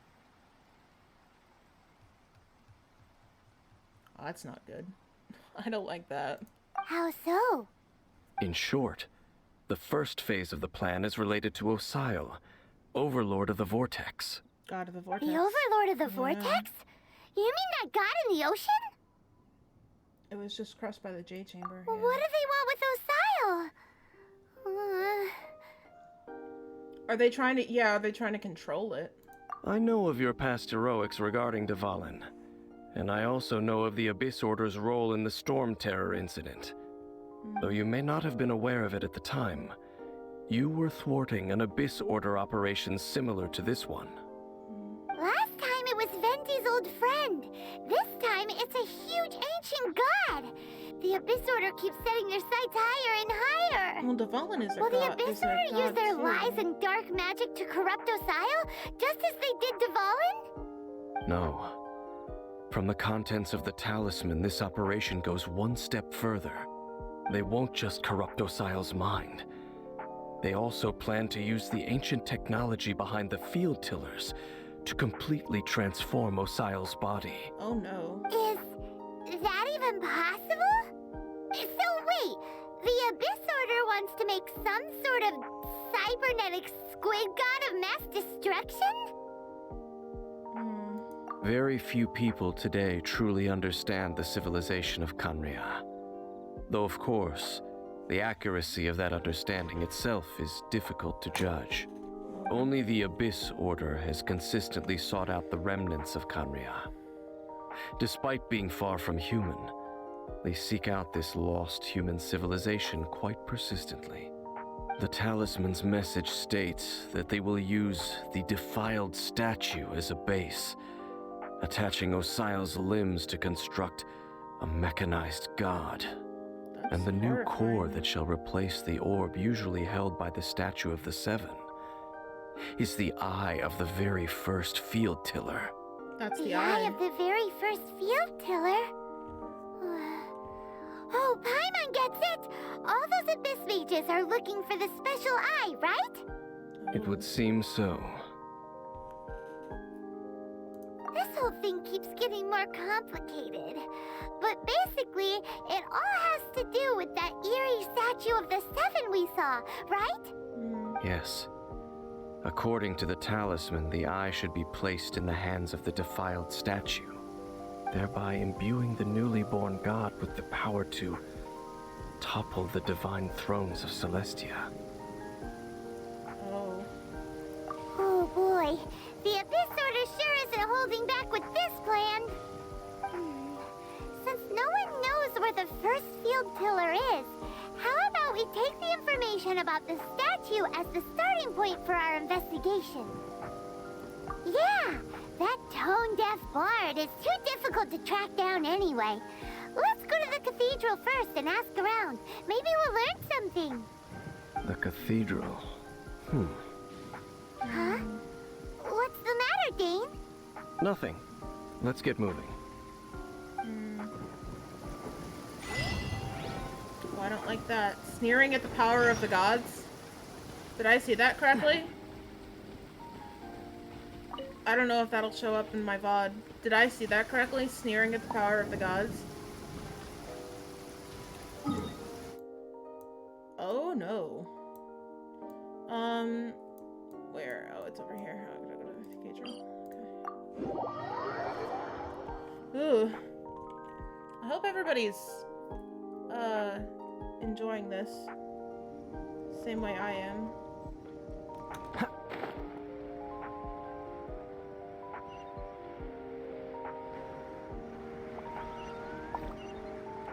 Oh, that's not good. I don't like that. How so? In short, the first phase of the plan is related to Osile, Overlord of the Vortex. God of the Vortex. The Overlord of the Vortex? You mean that god in the ocean? It was just crushed by the J Chamber. Yeah. What do they want with Osile? Are they trying to, are they trying to control it? I know of your past heroics regarding Dvalin, and I also know of the Abyss Order's role in the Storm Terror incident. Though you may not have been aware of it at the time, you were thwarting an Abyss Order operation similar to this one. Last time it was Venti's old friend. This time it's a huge ancient god. The Abyss Order keeps setting their sights higher and higher. Well, Dvalin is a Will the god. Abyss is a Order use god their too. lies and dark magic to corrupt Osile, just as they did Dvalin? No. From the contents of the talisman, this operation goes one step further. They won't just corrupt Osile's mind. They also plan to use the ancient technology behind the field tillers to completely transform Osile's body. Oh no. Is that even possible? So wait, the Abyss Order wants to make some sort of cybernetic squid god of mass destruction? Very few people today truly understand the civilization of Khaenri'ah. Though of course, the accuracy of that understanding itself is difficult to judge. Only the Abyss Order has consistently sought out the remnants of Khaenri'ah. Despite being far from human, they seek out this lost human civilization quite persistently. The talisman's message states that they will use the defiled statue as a base, attaching Osile's limbs to construct a mechanized god. And the new core that shall replace the orb usually held by the statue of the Seven is the eye of the very first field tiller. That's the The eye eye. of the very first field tiller? Oh, Paimon gets it! All those Abyss mages are looking for the special eye, right? It would seem so. This whole thing keeps getting more complicated. But basically, it all has to do with that eerie statue of the Seven we saw, right? Yes. According to the talisman, the eye should be placed in the hands of the defiled statue, thereby imbuing the newly born god with the power to topple the divine thrones of Celestia. Oh. Oh boy, the Abyss Order sure isn't holding back with this plan. Since no one knows where the first field tiller is, how about we take the information about the statue as the starting point for our investigation? Yeah, that tone-deaf bard is too difficult to track down anyway. Let's go to the cathedral first and ask around. Maybe we'll learn something. The cathedral. Huh? What's the matter, Dane? Nothing. Let's get moving. Oh, I don't like that. Sneering at the power of the gods? Did I see that correctly? I don't know if that'll show up in my VOD. Did I see that correctly? Sneering at the power of the gods? Oh no. Where? Oh, it's over here. Oh, I gotta go to the cathedral. Okay. Ooh. I hope everybody's enjoying this. Same way I am.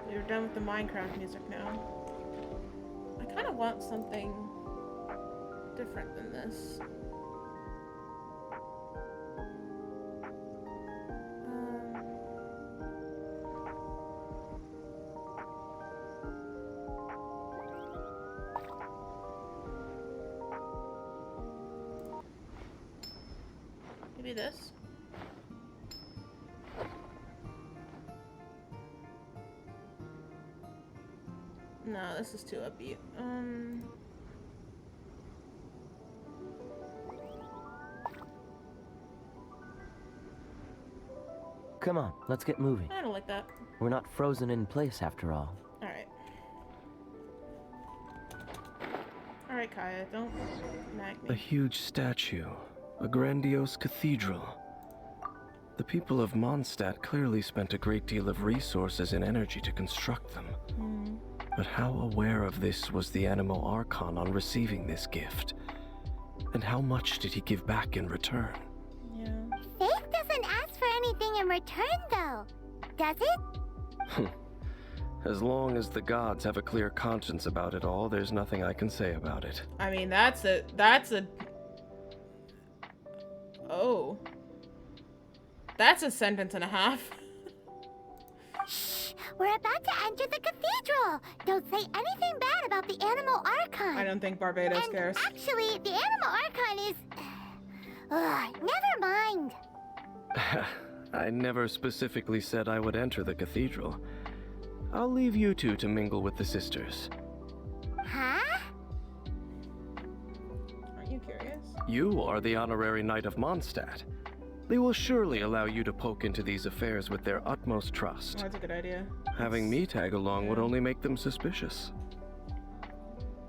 We're done with the Minecraft music now. I kind of want something different than this. Maybe this? No, this is too upbeat. Come on, let's get moving. I don't like that. We're not frozen in place after all. Alright. Alright, Kaya, don't nag A me. huge statue. A grandiose cathedral. The people of Mondstadt clearly spent a great deal of resources and energy to construct them. But how aware of this was the Animo Archon on receiving this gift? And how much did he give back in return? Yeah. Faith doesn't ask for anything in return, though. Does it? As long as the gods have a clear conscience about it all, there's nothing I can say about it. I mean, that's a... Oh. That's a sentence and a half. Shh! We're about to enter the cathedral! Don't say anything bad about the Animal Archon! I don't think Barbados and cares. actually, the Animal Archon is... never mind! I never specifically said I would enter the cathedral. I'll leave you two to mingle with the sisters. Huh? Aren't you curious? You are the honorary knight of Mondstadt. They will surely allow you to poke into these affairs with their utmost Oh, trust. that's a good idea. Having me tag along would only make them suspicious.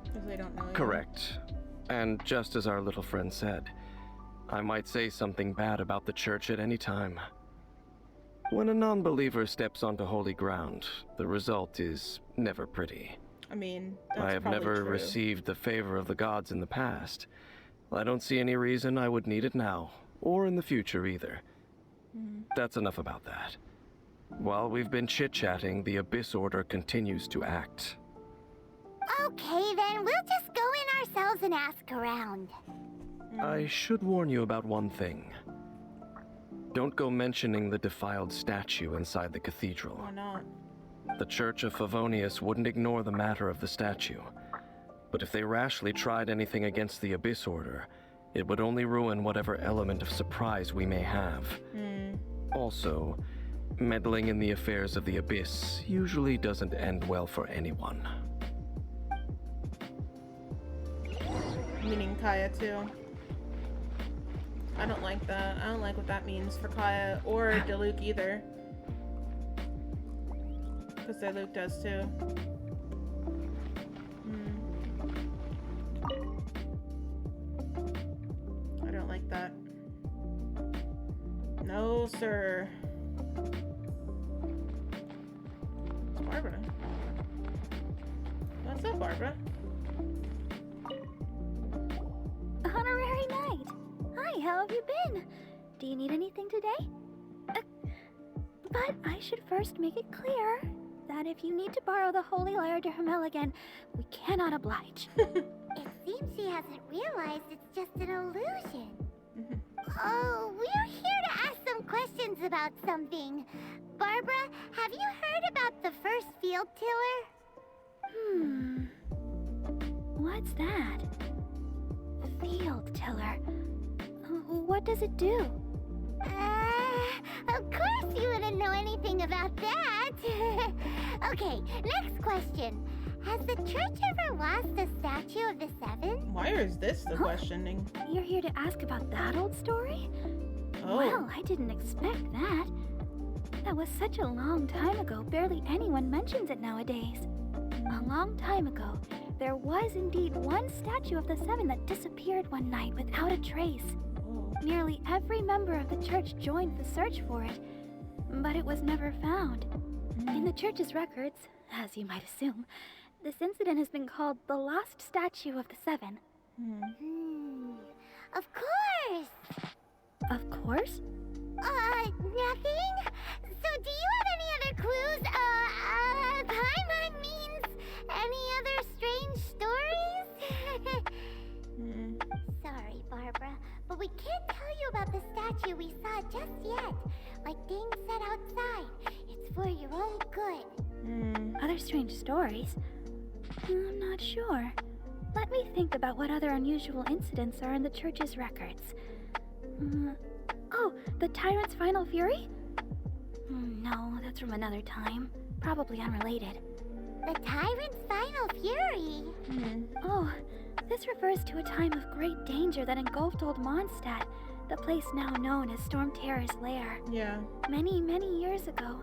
Because they don't know you. Correct. And just as our little friend said, I might say something bad about the church at any time. When a non-believer steps onto holy ground, the result is never pretty. I mean, that's I have probably never true. received the favor of the gods in the past. I don't see any reason I would need it now, or in the future either. That's enough about that. While we've been chit-chatting, the Abyss Order continues to act. Okay, then we'll just go in ourselves and ask around. I should warn you about one thing. Don't go mentioning the defiled statue inside the cathedral. Why not? The Church of Favonius wouldn't ignore the matter of the statue. But if they rashly tried anything against the Abyss Order, it would only ruin whatever element of surprise we may have. Also, meddling in the affairs of the Abyss usually doesn't end well for anyone. Meaning Kaya, too. I don't like that. I don't like what that means for Kaya or Diluc either. Because Diluc does, too. I don't like that. No, sir. It's Barbara. What's up, Barbara? Honorary Knight! Hi, how have you been? Do you need anything today? But I should first make it clear that if you need to borrow the Holy Lyre to Hermel again, we cannot oblige. It seems she hasn't realized it's just an illusion. Oh, we're here to ask some questions about something. Barbara, have you heard about the first field tiller? What's that? Field tiller. What does it do? Of course you wouldn't know anything about that. Okay, next question. Has the church ever lost a statue of the Seven? Why is this the questioning? You're here to ask about that old story? Oh. Well, I didn't expect that. That was such a long time ago, barely anyone mentions it nowadays. A long time ago, there was indeed one statue of the Seven that disappeared one night without a trace. Nearly every member of the church joined the search for it, but it was never found. In the church's records, as you might assume, this incident has been called the Lost Statue of the Seven. Of course! Of course? Nothing? So do you have any other clues? Paimon means any other strange stories? Sorry, Barbara, but we can't tell you about the statue we saw just yet. Like Dane said outside, it's for your own good. Other strange stories? I'm not sure. Let me think about what other unusual incidents are in the church's records. Oh, the Tyrant's Final Fury? No, that's from another time. Probably unrelated. The Tyrant's Final Fury? Oh, this refers to a time of great danger that engulfed Old Mondstadt, the place now known as Storm Terror's lair. Yeah. Many, many years ago,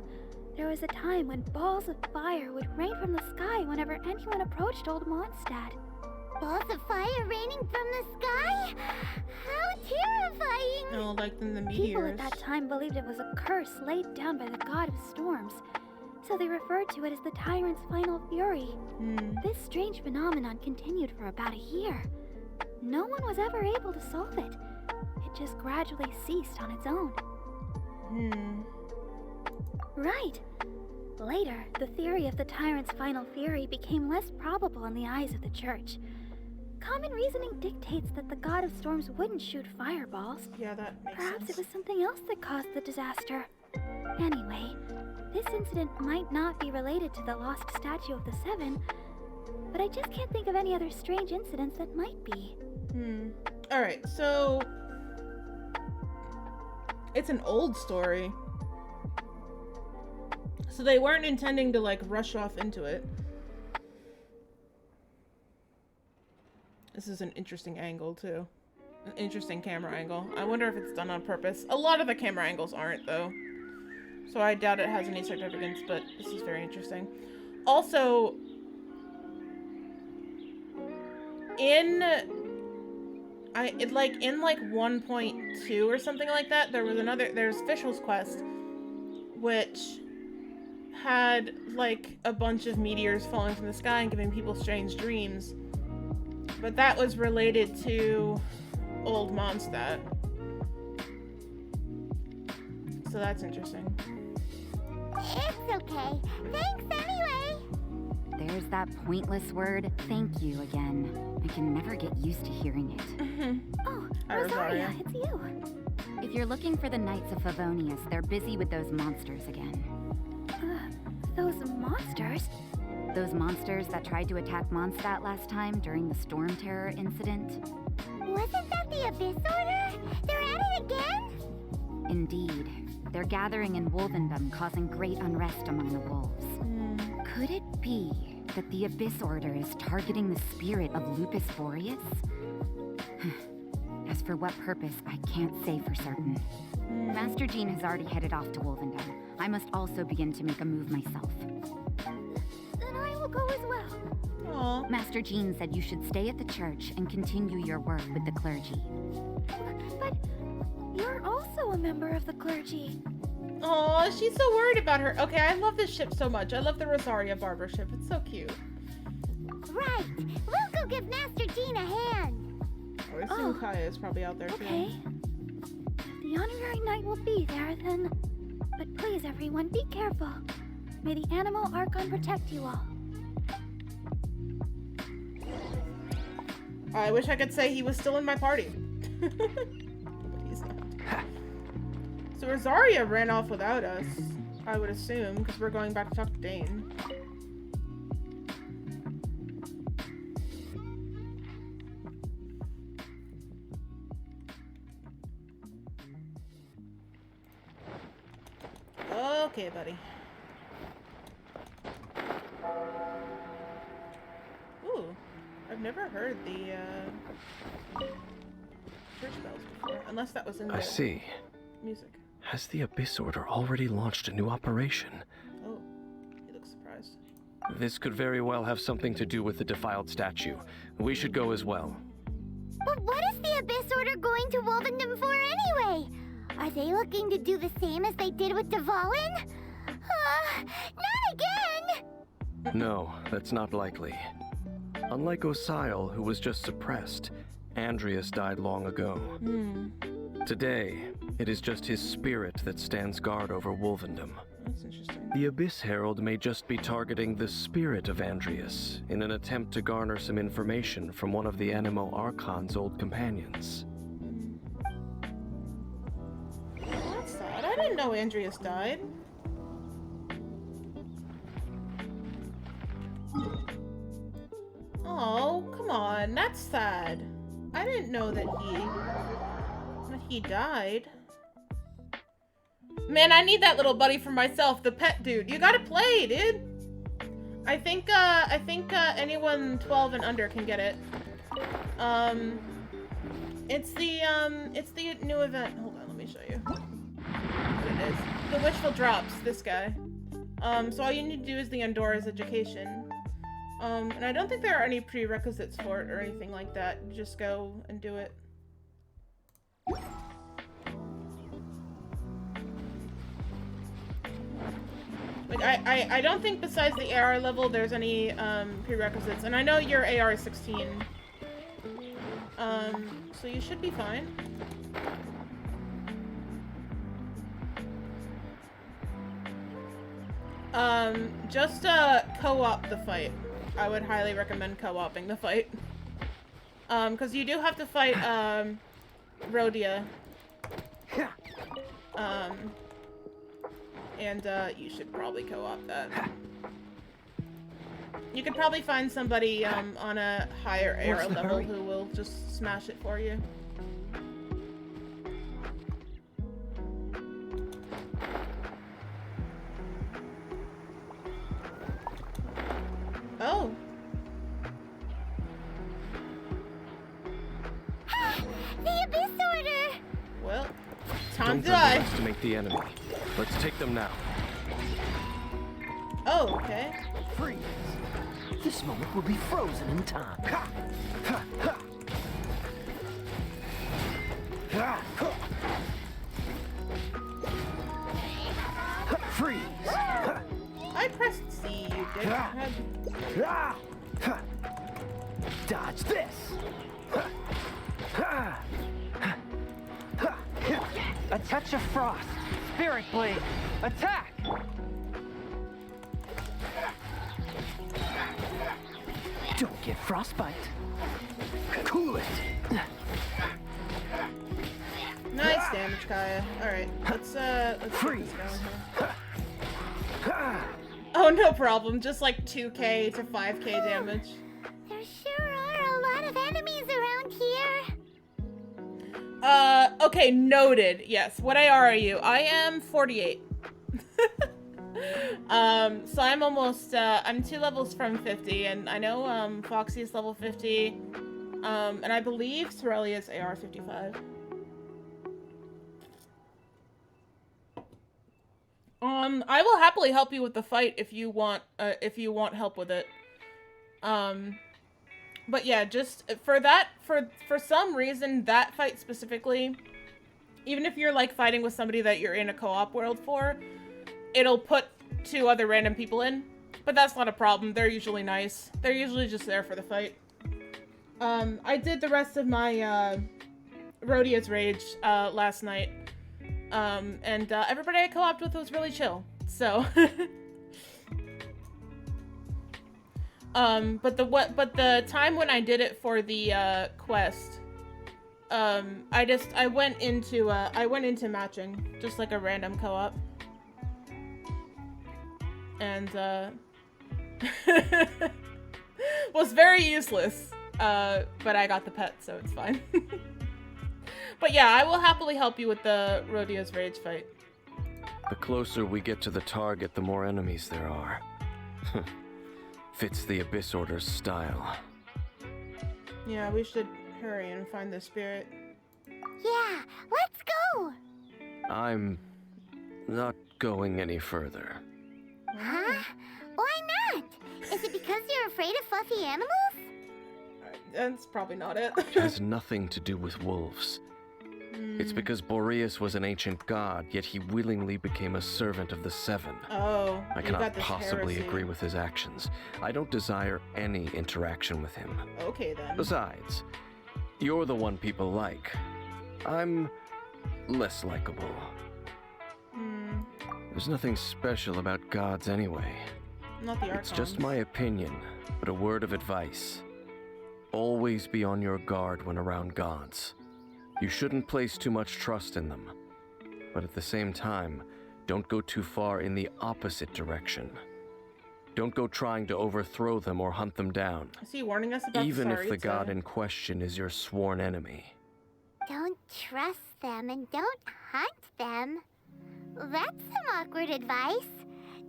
there was a time when balls of fire would rain from the sky whenever anyone approached Old Mondstadt. Balls of fire raining from the sky? How terrifying! Oh, like in the People meteors. at that time believed it was a curse laid down by the god of storms, so they referred to it as the Tyrant's Final Fury. This strange phenomenon continued for about a year. No one was ever able to solve it. It just gradually ceased on its own. Right. Later, the theory of the Tyrant's Final Fury became less probable in the eyes of the church. Common reasoning dictates that the god of storms wouldn't shoot fireballs. Yeah, that makes Perhaps sense. it was something else that caused the disaster. Anyway, this incident might not be related to the lost statue of the Seven, but I just can't think of any other strange incidents that might be. Alright, so... It's an old story. So they weren't intending to, like, rush off into it. This is an interesting angle, too. An interesting camera angle. I wonder if it's done on purpose. A lot of the camera angles aren't, though. So I doubt it has any significance, but this is very interesting. Also, in 1.2 or something like that, there's Fischl's Quest, which had, like, a bunch of meteors falling from the sky and giving people strange dreams. But that was related to Old Mondstadt. So that's interesting. It's okay. Thanks anyway. There's that pointless word, thank you, again. I can never get used to hearing it. Oh, Hi, Rosaria, Rosaria. it's you. If you're looking for the Knights of Favonius, they're busy with those monsters again. Those monsters? Those monsters that tried to attack Mondstadt last time during the Storm Terror incident? Wasn't that the Abyss Order? They're at it again? Indeed. They're gathering in Wolvendom, causing great unrest among the wolves. Could it be that the Abyss Order is targeting the spirit of Lupus Boreas? As for what purpose, I can't say for certain. Master Jean has already headed off to Wolvendom. I must also begin to make a move myself. Then I will go as well. Aw. Master Jean said you should stay at the church and continue your work with the clergy. But you're also a member of the clergy. Aw, she's so worried about her. Okay, I love this ship so much. I love the Rosaria Barbara ship. It's so cute. Right. We'll go give Master Jean a hand. I assume Kaya is probably out there too. Okay. The honorary knight will be there then. But please, everyone, be careful. May the Animal Archon protect you all. I wish I could say he was still in my party. But he's not. So Rosaria ran off without us, I would assume, because we're going back to talk to Dane. Okay, buddy. Ooh, I've never heard the church bells before, unless that was in I the see. music. Has the Abyss Order already launched a new operation? Oh, he looks surprised. This could very well have something to do with the defiled statue. We should go as well. But what is the Abyss Order going to Wolvendom for anyway? Are they looking to do the same as they did with Dvalin? Not again! No, that's not likely. Unlike Osile, who was just suppressed, Andreas died long ago. Today, it is just his spirit that stands guard over Wolvendom. That's interesting. The Abyss Herald may just be targeting the spirit of Andreas in an attempt to garner some information from one of the Animo Archon's old companions. That's sad. I didn't know Andreas died. Oh, come on. That's sad. I didn't know that he died. Man, I need that little buddy for myself, the pet dude. You gotta play, dude. I think anyone 12 and under can get it. It's the new event. Hold on, let me show you what it is. The Wishful Drops, this guy. So all you need to do is the Andora's Education. And I don't think there are any prerequisites for it or anything like that. You just go and do it. Like, I don't think besides the AR level there's any prerequisites. And I know your AR is 16. So you should be fine. Just co-op the fight. I would highly recommend co-oping the fight. Because you do have to fight Rhodia. And you should probably co-op that. You could probably find somebody on a higher AR level who will just smash it for you. Oh. The Abyss Order! Well, time Don't to die. underestimate the enemy. Let's take them now. Oh, okay. Freeze! This moment will be frozen in time. Ha! Ha! Ha! Ha! Ha! Freeze! Ha! I pressed C, you dickhead. Ha! Ha! Dodge this! Ha! Ha! Ha! Ha! A touch of frost. Spirit blade. Attack! Don't get frostbite. Cool it. Nice damage, Kaya. Alright, let's get this going here. Oh, no problem. Just like 2k to 5k damage. There sure are a lot of enemies around here. Okay, noted. Yes. What AR are you? I am 48. So I'm almost, I'm 2 levels from 50, and I know, Foxy is level 50, and I believe Sorelli is AR 55. I will happily help you with the fight if you want help with it. But yeah, just for that, for some reason, that fight specifically, even if you're like fighting with somebody that you're in a co-op world for, it'll put 2 other random people in, but that's not a problem. They're usually nice. They're usually just there for the fight. I did the rest of my, Rhodia's Rage, last night. And everybody I co-opted with was really chill, so. But the time when I did it for the, quest, I went into matching, just like a random co-op. And, was very useless, but I got the pet, so it's fine. But yeah, I will happily help you with the Rhodia's Rage fight. The closer we get to the target, the more enemies there are. Fits the Abyss Order's style. Yeah, we should hurry and find the spirit. Yeah, let's go! I'm not going any further. Huh? Why not? Is it because you're afraid of fluffy animals? That's probably not it. It has nothing to do with wolves. It's because Boreas was an ancient god, yet he willingly became a servant of the Seven. Oh, I you cannot got this possibly heresy. agree with his actions. I don't desire any interaction with him. Okay then. Besides, you're the one people like. I'm less likable. There's nothing special about gods anyway. Not the It's just Archons. my opinion, but a word of advice. Always be on your guard when around gods. You shouldn't place too much trust in them. But at the same time, don't go too far in the opposite direction. Don't go trying to overthrow them or hunt them down, Is he warning us about even if the Tsaritsa? god in question is your sworn enemy. Don't trust them and don't hunt them. That's some awkward advice.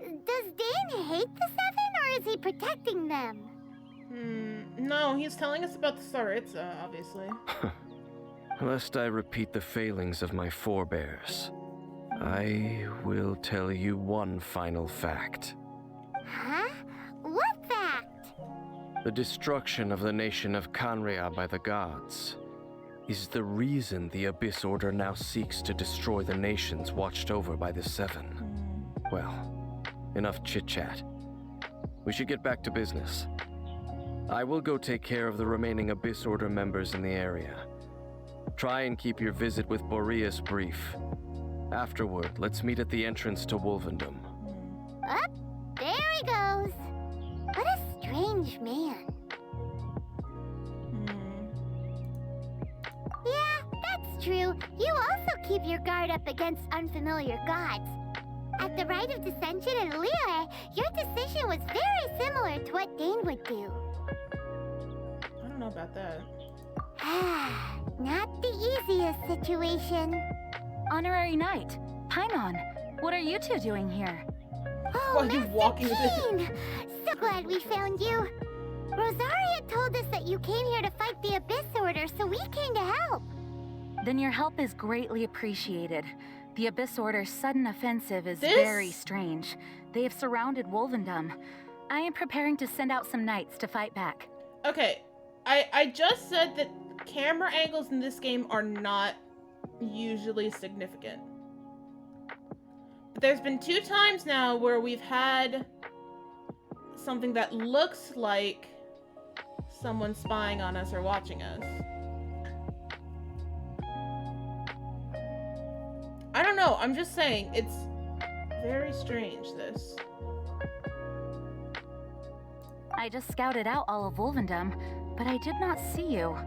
Does Dane hate the Seven, or is he protecting them? No, he's telling us about the Tsaritsa, obviously. Lest I repeat the failings of my forebears, I will tell you one final fact. Huh? What fact? The destruction of the nation of Canria by the gods is the reason the Abyss Order now seeks to destroy the nations watched over by the Seven. Well, enough chit-chat. We should get back to business. I will go take care of the remaining Abyss Order members in the area. Try and keep your visit with Boreas brief. Afterward, let's meet at the entrance to Wolvendom. Up, there he goes. What a strange man. Yeah, that's true. You also keep your guard up against unfamiliar gods. At the Rite of Dissension in Liyue, your decision was very similar to what Dane would do. I don't know about that. Not the easiest situation. Honorary Knight, Paimon, what are you two doing here? Oh, Why are you Master walking with this? Keen! So glad we found you. Rosaria told us that you came here to fight the Abyss Order, so we came to help. Then your help is greatly appreciated. The Abyss Order's sudden offensive is This- very strange. They have surrounded Wolvendom. I am preparing to send out some knights to fight back. Okay, I just said that camera angles in this game are not usually significant. But there's been 2 times now where we've had something that looks like someone spying on us or watching us. I don't know, I'm just saying, it's very strange, this. I just scouted out all of Wolvendom, but I did not see you.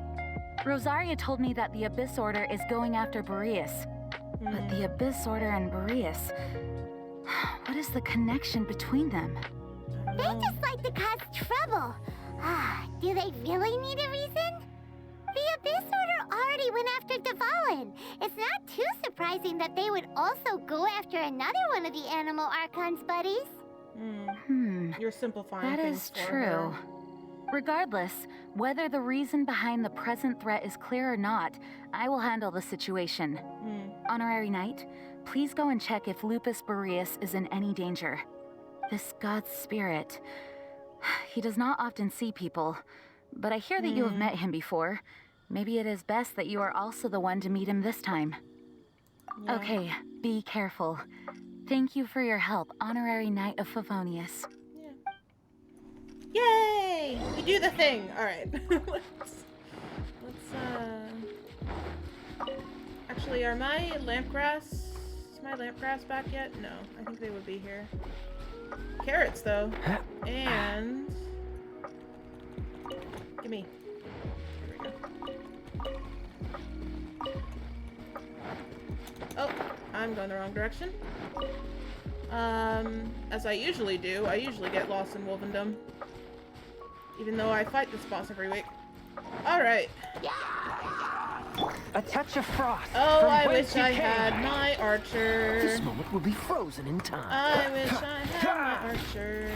Rosaria told me that the Abyss Order is going after Boreas. But the Abyss Order and Boreas... What is the connection between them? They just like to cause trouble. Do they really need a reason? The Abyss Order already went after Dvalin. It's not too surprising that they would also go after another one of the Animal Archon's buddies. You're simplifying That things is for true. her. Regardless, whether the reason behind the present threat is clear or not, I will handle the situation. Honorary Knight, please go and check if Lupus Boreas is in any danger. This god's spirit... He does not often see people, but I hear that you have met him before. Maybe it is best that you are also the one to meet him this time. Yeah. Okay, be careful. Thank you for your help, Honorary Knight of Favonius. Yay! We do the thing! Alright. Actually, are my lampgrass... Is my lampgrass back yet? No. I think they would be here. Carrots, though. And... Gimme. There we go. Oh, I'm going the wrong direction. As I usually do, I usually get lost in Wolvendom. Even though I fight this boss every week. Alright. A touch of frost. Oh, from I whence wish you I came. had my archer. This moment will be frozen in time. I wish I had my archer.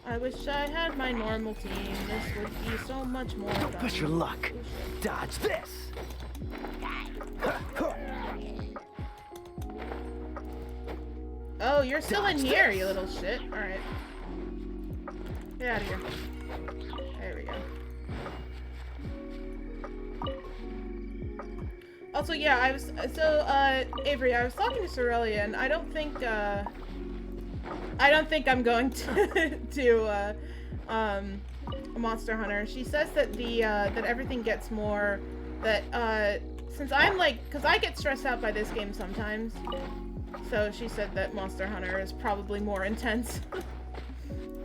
I wish I had my normal team. This would be so much more fun. Push your luck. Dodge this. Oh, you're still in Dodge here, this. you little shit. Alright. Get out of here. There we go. Also, yeah, Avery, I was talking to Sorelia, and I don't think I'm going to Monster Hunter. She says that that everything gets more, since I'm because I get stressed out by this game sometimes, so she said that Monster Hunter is probably more intense.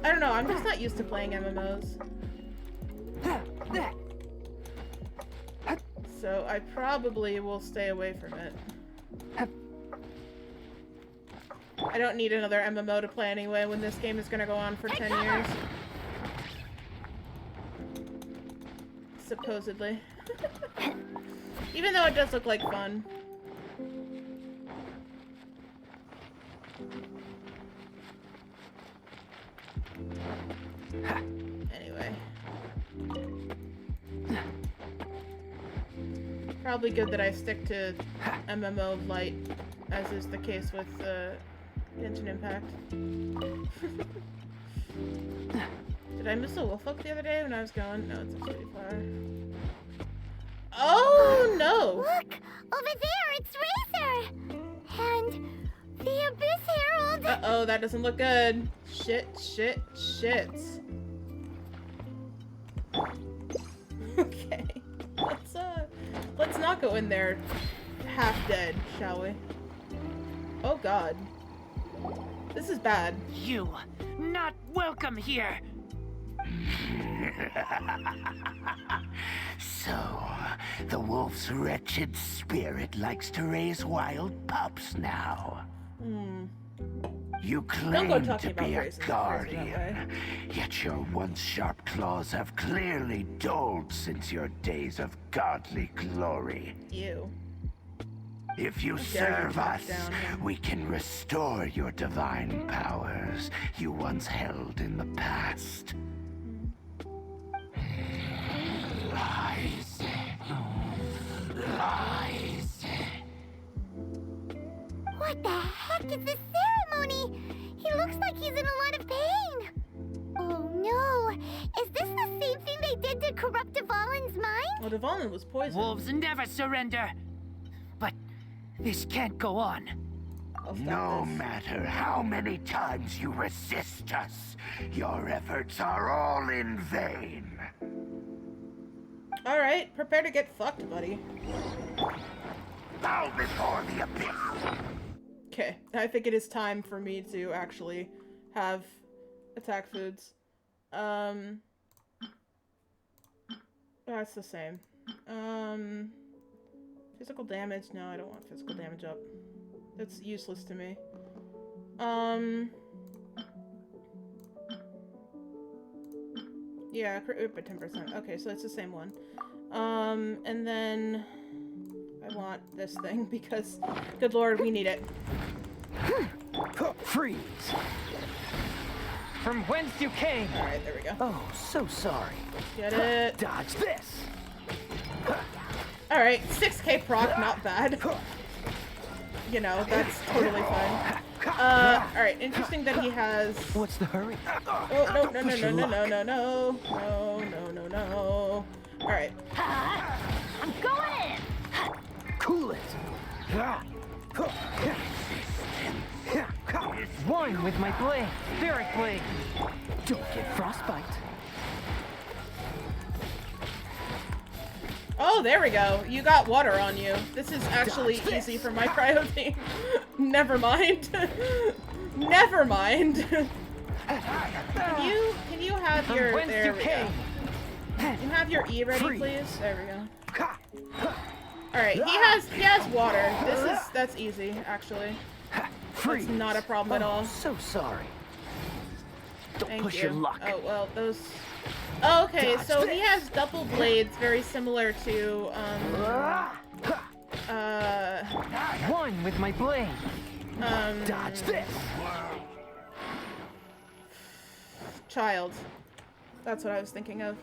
I don't know, I'm just not used to playing MMOs. So I probably will stay away from it. I don't need another MMO to play anyway when this game is gonna go on for 10 years. Supposedly. Even though it does look like fun. Anyway. Probably good that I stick to MMO light, as is the case with Genshin Impact. Did I miss a wolf oak the other day when I was going? No, it's absolutely far. Oh no! Look! Over there, it's Razor! And the Abyss Herald! Uh-oh, that doesn't look good. Shit, shit, shit. Okay. Let's not go in there half dead, shall we? Oh god. This is bad. You not welcome here. So, the wolf's wretched spirit likes to raise wild pups now. You claim to be a guardian, yet your once sharp claws have clearly dulled since your days of godly glory. You. If you serve us, we can restore your divine powers you once held in the past. Lies. Lies. What the heck is this ceremony? He looks like he's in a lot of pain. Oh no! Is this the same thing they did to corrupt Dvalin's mind? Well, Dvalin was poisoned. Wolves never surrender. But this can't go on. No matter how many times you resist us, your efforts are all in vain. Alright, prepare to get fucked, buddy. Bow before the abyss. Okay, I think it is time for me to actually have attack foods. That's the same. Physical damage? No, I don't want physical damage up. That's useless to me. Yeah, crit rate by 10%. Okay, so it's the same one. And then I want this thing because, good lord, we need it. Freeze! From whence you came! Alright, there we go. Oh, so sorry. Get it. Dodge this! Alright, 6k proc, not bad. You know, that's totally fine. Alright, interesting that he has... What's the hurry? Oh, no. Alright. I'm going in! Cool it! One with my blade! Spirit blade! Don't get frostbite! Oh, there we go. You got water on you. This is actually easy for my cryo team. Never mind. Never mind. Can you have your... There we go. Can you have your E ready, please? There we go. Alright, he has water. That's easy, actually. That's not a problem at all. So sorry. Don't Thank push you. your luck. Oh, well, those... Oh, okay, so he has double blades, very similar to, One with my blade! Dodge this! Child. That's what I was thinking of.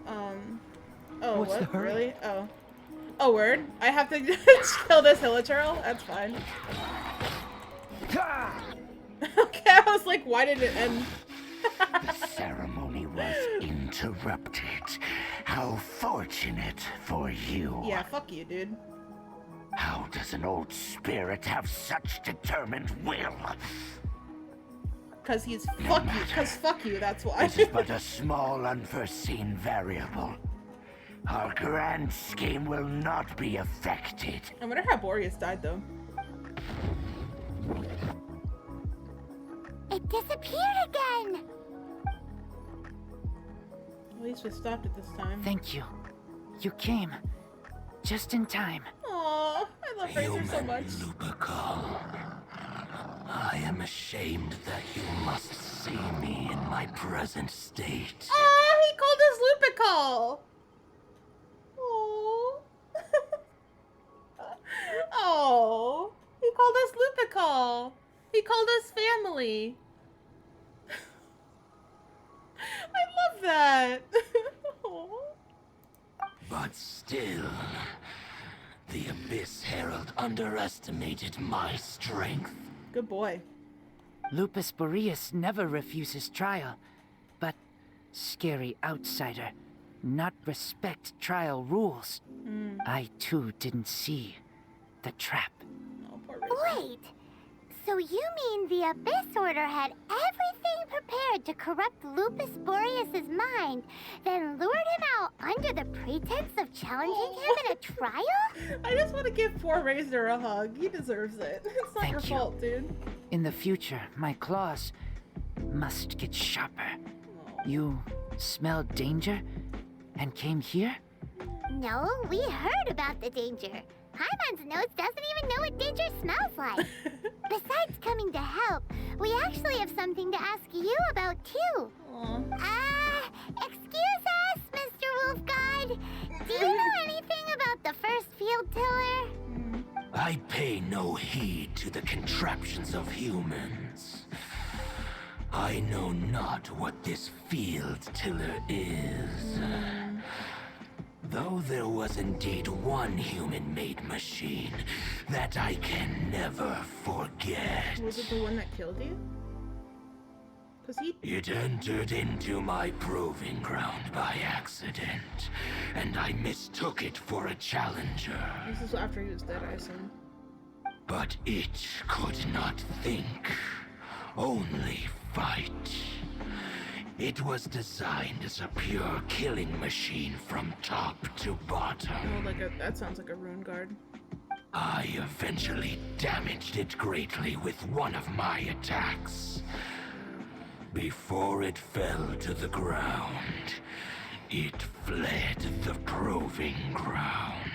Oh, What's the what? hurry? Really? Oh. Oh, word? I have to kill this Hilichurl? That's fine. Okay, I was like, why did it end? The ceremony was interrupted. How fortunate for you. Yeah, fuck you, dude. How does an old spirit have such determined will? Cause he's No fuck you. matter. Cause fuck you, that's why. This is but a small unforeseen variable. Our grand scheme will not be affected. I wonder how Boreas died, though. It disappeared again! At least we stopped it this time. Thank you. You came. Just in time. Aww, I love Razor so much. Lupercal. I am ashamed that you must see me in my present state. Oh, he called us Lupical. Oh. Oh. He called us Lupical. He called us family. I love that. Oh. But still, the Abyss Herald underestimated my strength. Good boy. Lupus Boreas never refuses trial, but scary outsider, not respect trial rules. I too didn't see the trap. Oh, poor Razor. Wait, so you mean the Abyss Order had everything prepared to corrupt Lupus Boreas' mind, then lured him out under the pretense of challenging him in a trial? I just want to give poor Razor a hug. He deserves it. It's not your Thank you. fault, dude. In the future, my claws must get sharper. You smelled danger and came here? No, we heard about the danger. Paimon's nose doesn't even know what danger smells like. Besides coming to help, we actually have something to ask you about too. Aw. Excuse us, Mr. Wolf God. Do you know anything about the first field tiller? I pay no heed to the contraptions of humans. I know not what this field tiller is. Though there was indeed one human-made machine that I can never forget. Was it the one that killed you? Cause he... It entered into my proving ground by accident, and I mistook it for a challenger. This is after he was dead, I assume. But it could not think, only fight. It was designed as a pure killing machine from top to bottom. Oh, like a... That sounds like a rune guard. I eventually damaged it greatly with one of my attacks. Before it fell to the ground, it fled the proving ground.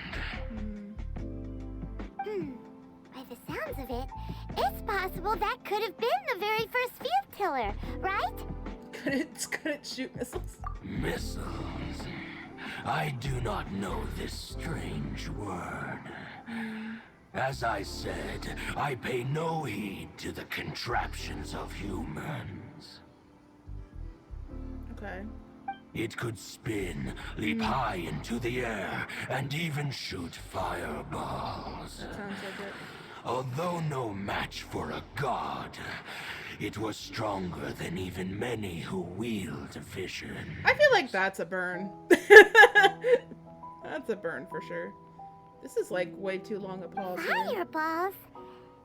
By the sounds of it, it's possible that could have been the very first field tiller, right? Could it shoot missiles? Missiles. I do not know this strange word. As I said, I pay no heed to the contraptions of humans. Okay. It could spin, leap high into the air, and even shoot fireballs. Sounds like it. Although no match for a god, it was stronger than even many who wield vision. I feel like that's a burn. That's a burn for sure. This is like way too long a pause. here. Fireballs?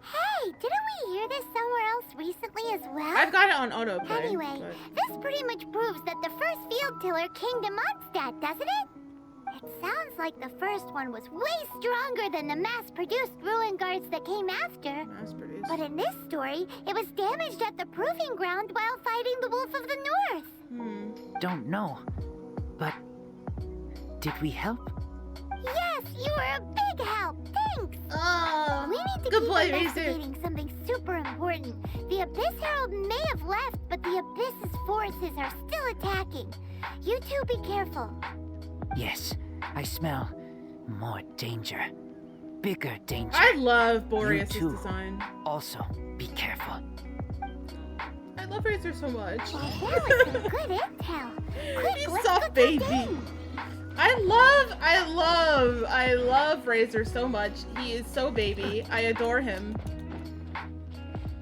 Hey, didn't we hear this somewhere else recently as well? I've got it on autoplay. Anyway, but... this pretty much proves that the first field tiller came to Mondstadt, doesn't it? It sounds like the first one was way stronger than the mass-produced ruin guards that came after. Mass-produced. But in this story, it was damaged at the proving ground while fighting the Wolf of the North. Don't know. But did we help? Yes, you were a big help. Thanks. Oh, We need to good keep boy, Razor. investigating something super important. The Abyss Herald may have left, but the Abyss's forces are still attacking. You two be careful. Yes, I smell more danger. Bigger danger. I love Boreas' You too. design. Also, be careful. I love Razor so much. Well, that was some good intel. Quick, He's let's soft cook baby. again. I love Razor so much. He is so baby. I adore him.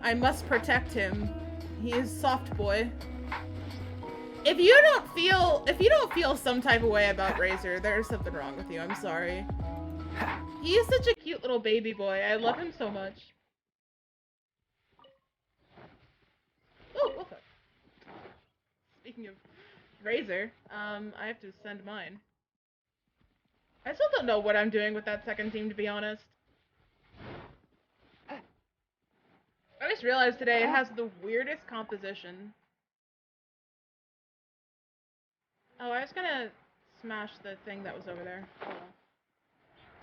I must protect him. He is soft boy. If you don't feel some type of way about Razor, there's something wrong with you. I'm sorry. He is such a cute little baby boy. I love him so much. Oh, what the? Speaking of Razor, I have to send mine. I still don't know what I'm doing with that second team, to be honest. I just realized today it has the weirdest composition. Oh, I was gonna smash the thing that was over there. Hold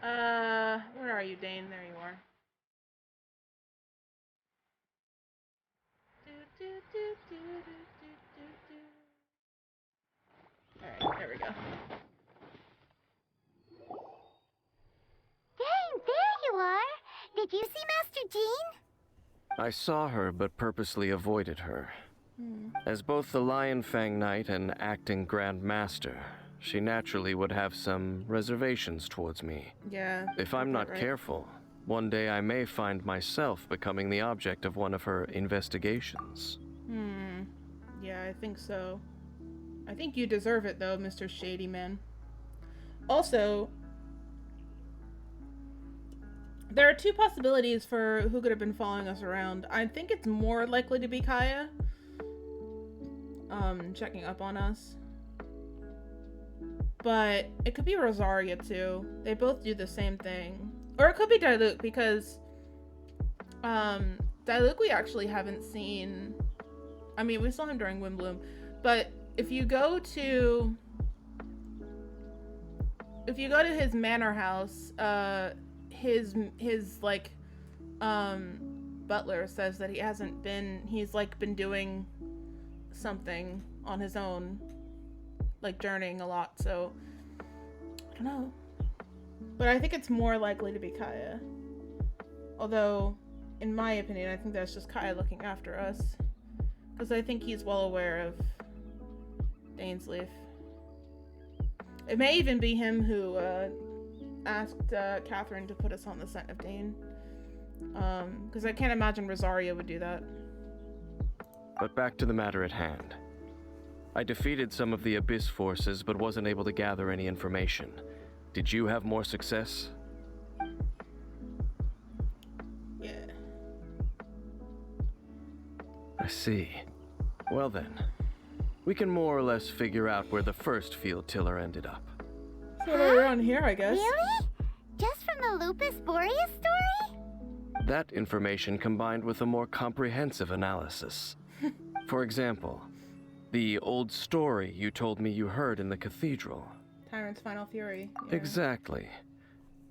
on. Where are you, Dane? There you are. Alright, there we go. Dang, there you are! Did you see Master Jean? I saw her, but purposely avoided her. As both the Lion Fang Knight and acting Grand Master, she naturally would have some reservations towards me. Yeah. If I'm not careful, one day I may find myself becoming the object of one of her investigations. Yeah, I think so. I think you deserve it, though, Mr. Shady Man. Also, there are two possibilities for who could have been following us around. I think it's more likely to be Kaya, checking up on us. But it could be Rosaria, too. They both do the same thing. Or it could be Diluc, because, Diluc we actually haven't seen. I mean, we saw him during Windbloom, but if you go to his manor house, his like butler says that he's like been doing something on his own, like journeying a lot, so I don't know. But I think it's more likely to be Kaya. Although, in my opinion, I think that's just Kaya looking after us. Because I think he's well aware of Dainsleif. It may even be him who asked Catherine to put us on the scent of Dane. Because I can't imagine Rosaria would do that. But back to the matter at hand. I defeated some of the Abyss forces, but wasn't able to gather any information. Did you have more success? Yeah. I see. Well then, we can more or less figure out where the first field tiller ended up. So they're around here, I guess. Really? Just from the Lupus Boreas story? That information combined with a more comprehensive analysis. For example, the old story you told me you heard in the cathedral. Tyrant's Final Fury. Yeah. Exactly.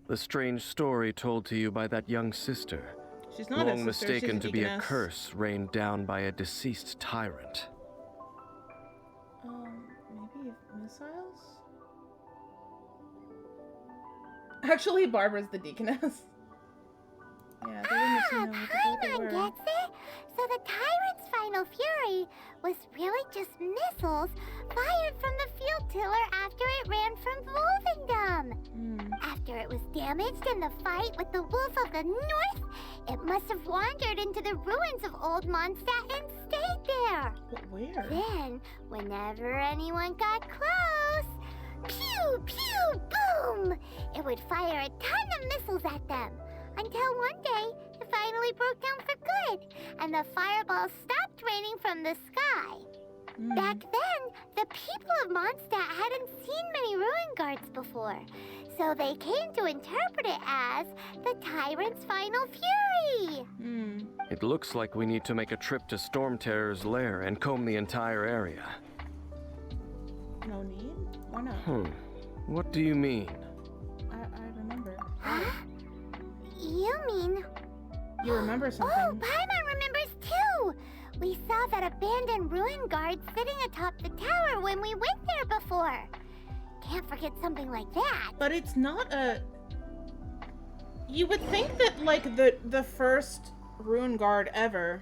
The strange story told to you by that young sister. She's not long a sister, mistaken she's a to be a deaconess. curse rained down by a deceased tyrant. Maybe missiles? Actually, Barbara's the deaconess. Yeah, they were missing them. Paimon gets it! So the Tyrant's Final Fury was really just missiles fired from the field tiller after it ran from Wolvendom. After it was damaged in the fight with the Wolf of the North, it must have wandered into the ruins of Old Mondstadt and stayed there. But where? Then, whenever anyone got close, pew, pew, boom! It would fire a ton of missiles at them. Until one day, it finally broke down for good, and the fireballs stopped raining from the sky. Back then, the people of Mondstadt hadn't seen many ruin guards before, so they came to interpret it as the Tyrant's Final Fury. It looks like we need to make a trip to Storm Terror's lair and comb the entire area. No need? Why not? What do you mean? I remember. Huh? You mean... You remember something? Oh, Paimon remembers too! We saw that abandoned ruin guard sitting atop the tower when we went there before. Can't forget something like that. But it's not a... You would think that, like, the first ruin guard ever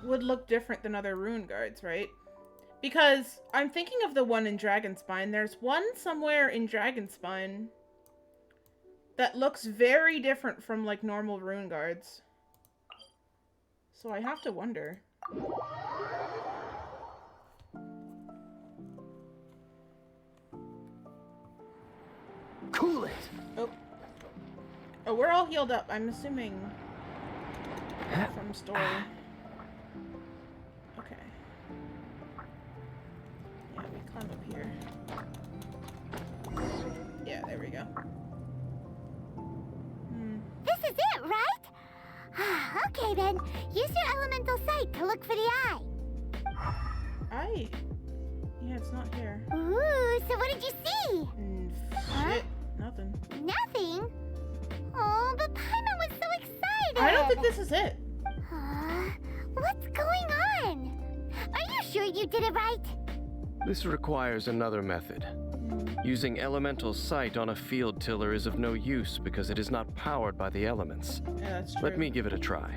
would look different than other ruin guards, right? Because I'm thinking of the one in Dragonspine. There's one somewhere in Dragonspine that looks very different from, like, normal ruin guards. So I have to wonder. Cool it. Oh. Oh, we're all healed up. I'm assuming from story. Okay. Yeah, we climb up here. Yeah, there we go. This is it, right? Okay then, use your elemental sight to look for the eye. Yeah, it's not here. Ooh, so what did you see? Shit. Nothing. Nothing? Oh, but Paimon was so excited! I don't think this is it. What's going on? Are you sure you did it right? This requires another method. Using elemental sight on a field tiller is of no use because it is not powered by the elements. Yeah, that's true. Let me give it a try.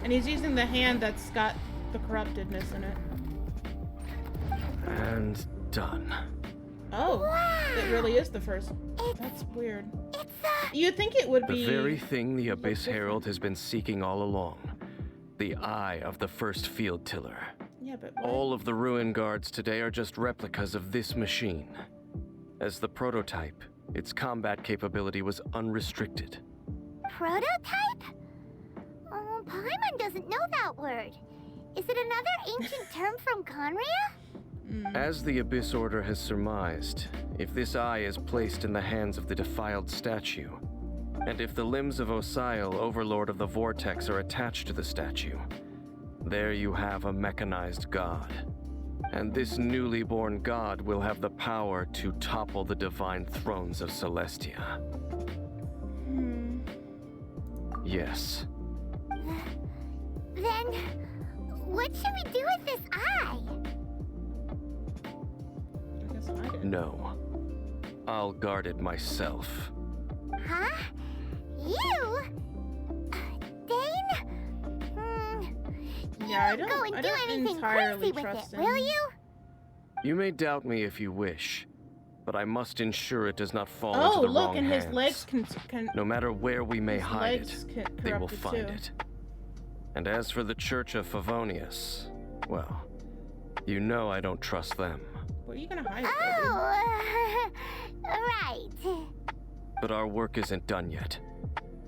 And he's using the hand that's got the corruptedness in it. And done. Oh, Wow. it really is the first. That's weird. It's You'd think it would be The very thing the Abyss different. Herald has been seeking all along. The eye of the first field tiller. Yeah, but what? All of the ruin guards today are just replicas of this machine. As the prototype, its combat capability was unrestricted. prototype? Oh, Paimon doesn't know that word. Is it another ancient term from Conria? As the Abyss Order has surmised, if this eye is placed in the hands of the defiled statue, and if the limbs of Osial, Overlord of the Vortex, are attached to the statue, there you have a mechanized god. And this newly born god will have the power to topple the divine thrones of Celestia. Yes. Then, what should we do with this eye? I guess hide it. No. I'll guard it myself. Huh? You? Dane? Yeah, I You don't- go and I do don't anything entirely crazy with trust it, will him. you? You may doubt me if you wish, but I must ensure it does not fall Oh, into the look, wrong and hands. his legs can No matter where we may his hide legs it, can they will corrupted find too. it. And as for the Church of Favonius, well, you know I don't trust them. Where are you gonna hide it, baby? Oh, right. But our work isn't done yet.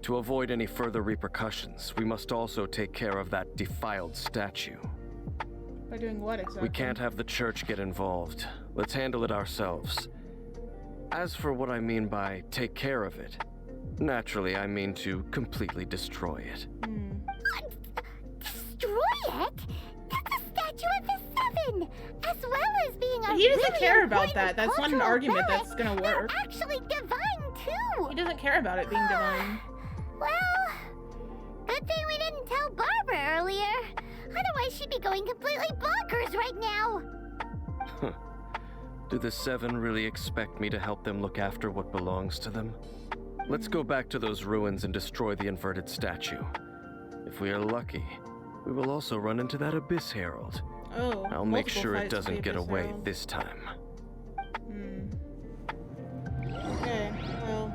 To avoid any further repercussions, we must also take care of that defiled statue. By doing what exactly? We can't have the church get involved. Let's handle it ourselves. As for what I mean by take care of it, naturally I mean to completely destroy it. Destroy it? That's a statue of the Seven, as well as being a But he doesn't really care about important that. That's not an cultural argument relic that's gonna work. They're actually divine too. He doesn't care about it being divine. Well, good thing we didn't tell Barbara earlier. Otherwise, she'd be going completely bonkers right now. Do the Seven really expect me to help them look after what belongs to them? Let's go back to those ruins and destroy the inverted statue. If we are lucky, we will also run into that Abyss Herald. Oh, I'll make multiple sure it fights with doesn't the get Abyss away Herald. this time. Okay, well,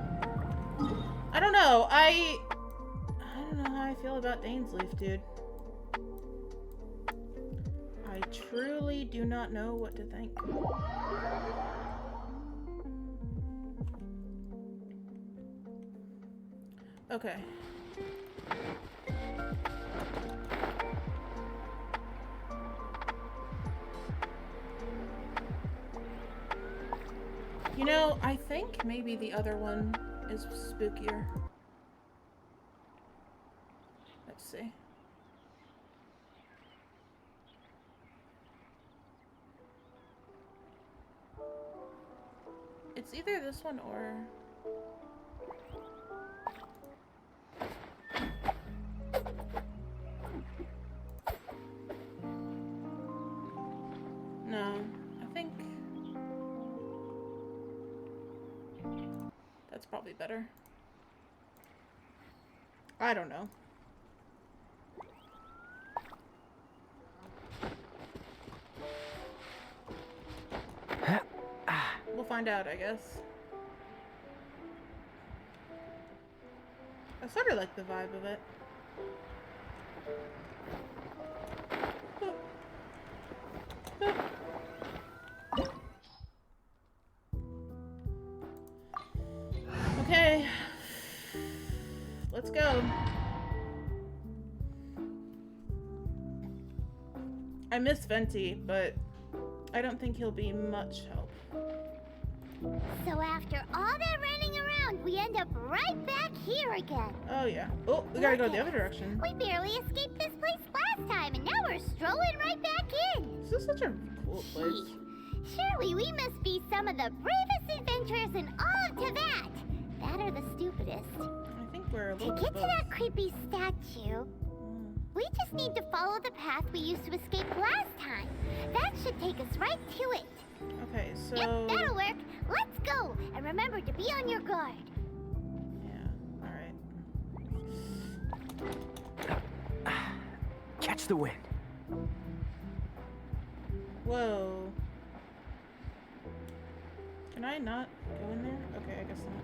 I don't know. I don't know how I feel about Dainsleif, dude. I truly do not know what to think. Okay. You know, I think maybe the other one is spookier. Let's see. It's either this one or... No, I think... That's probably better. I don't know. We'll find out, I guess. I sort of like the vibe of it. I miss Venti, but I don't think he'll be much help. So after all that running around, we end up right back here again. Oh yeah. Oh, we gotta go the other direction. We barely escaped this place last time, and now we're strolling right back in. This is such a cool place. Surely we must be some of the bravest adventurers in all of Teyvat. That or the stupidest. I think we're a little To bit get to both. that creepy statue, we just need to follow the path we used to escape last time. That should take us right to it. Okay, so Yep, that'll work. Let's go. And remember to be on your guard. yeah, all right. Catch the wind. Whoa. Can I not go in there? Okay, I guess not.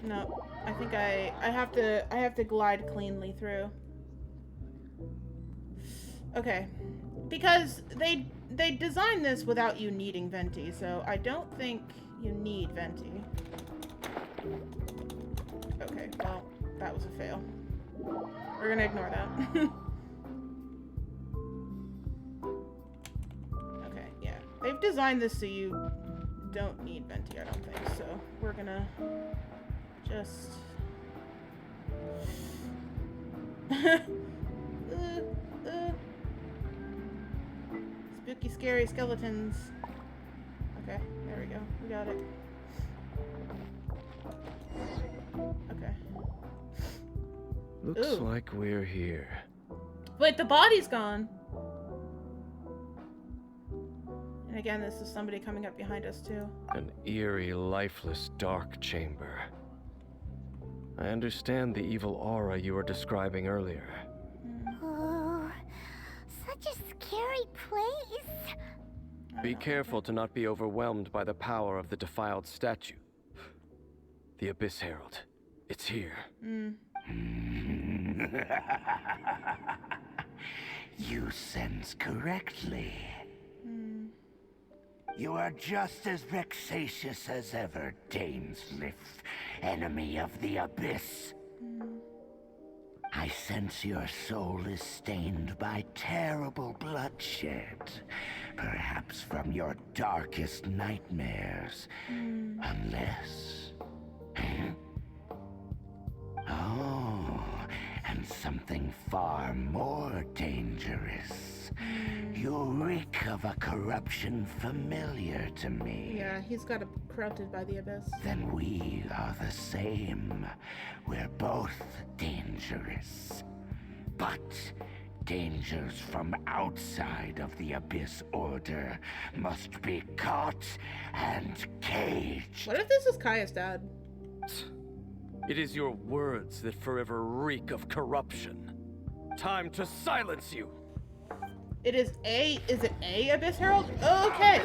No, I think I have to glide cleanly through. Okay, because they designed this without you needing Venti, so I don't think you need Venti. Okay, well, that was a fail. We're gonna ignore that. Okay, yeah. They've designed this so you don't need Venti, I don't think, so we're gonna just... Spooky, scary skeletons. Okay, there we go. We got it. Okay. Looks Ooh. like we're here. Wait, the body's gone. And again, this is somebody coming up behind us, too. An eerie, lifeless, dark chamber. I understand the evil aura you were describing earlier. Oh, such a scary place. Be careful to not be overwhelmed by the power of the defiled statue. The Abyss Herald. It's here. You sense correctly. You are just as vexatious as ever, Dainsleif, enemy of the Abyss. I sense your soul is stained by terrible bloodshed, perhaps from your darkest nightmares, unless... Oh, and something far more dangerous. You reek of a corruption familiar to me. Yeah, he's got corrupted by the Abyss. Then we are the same. We're both dangerous. But dangers from outside of the Abyss Order must be caught and caged. What if this is Kaya's dad? It is your words that forever reek of corruption. Time to silence you! Is it a Abyss Herald? Okay.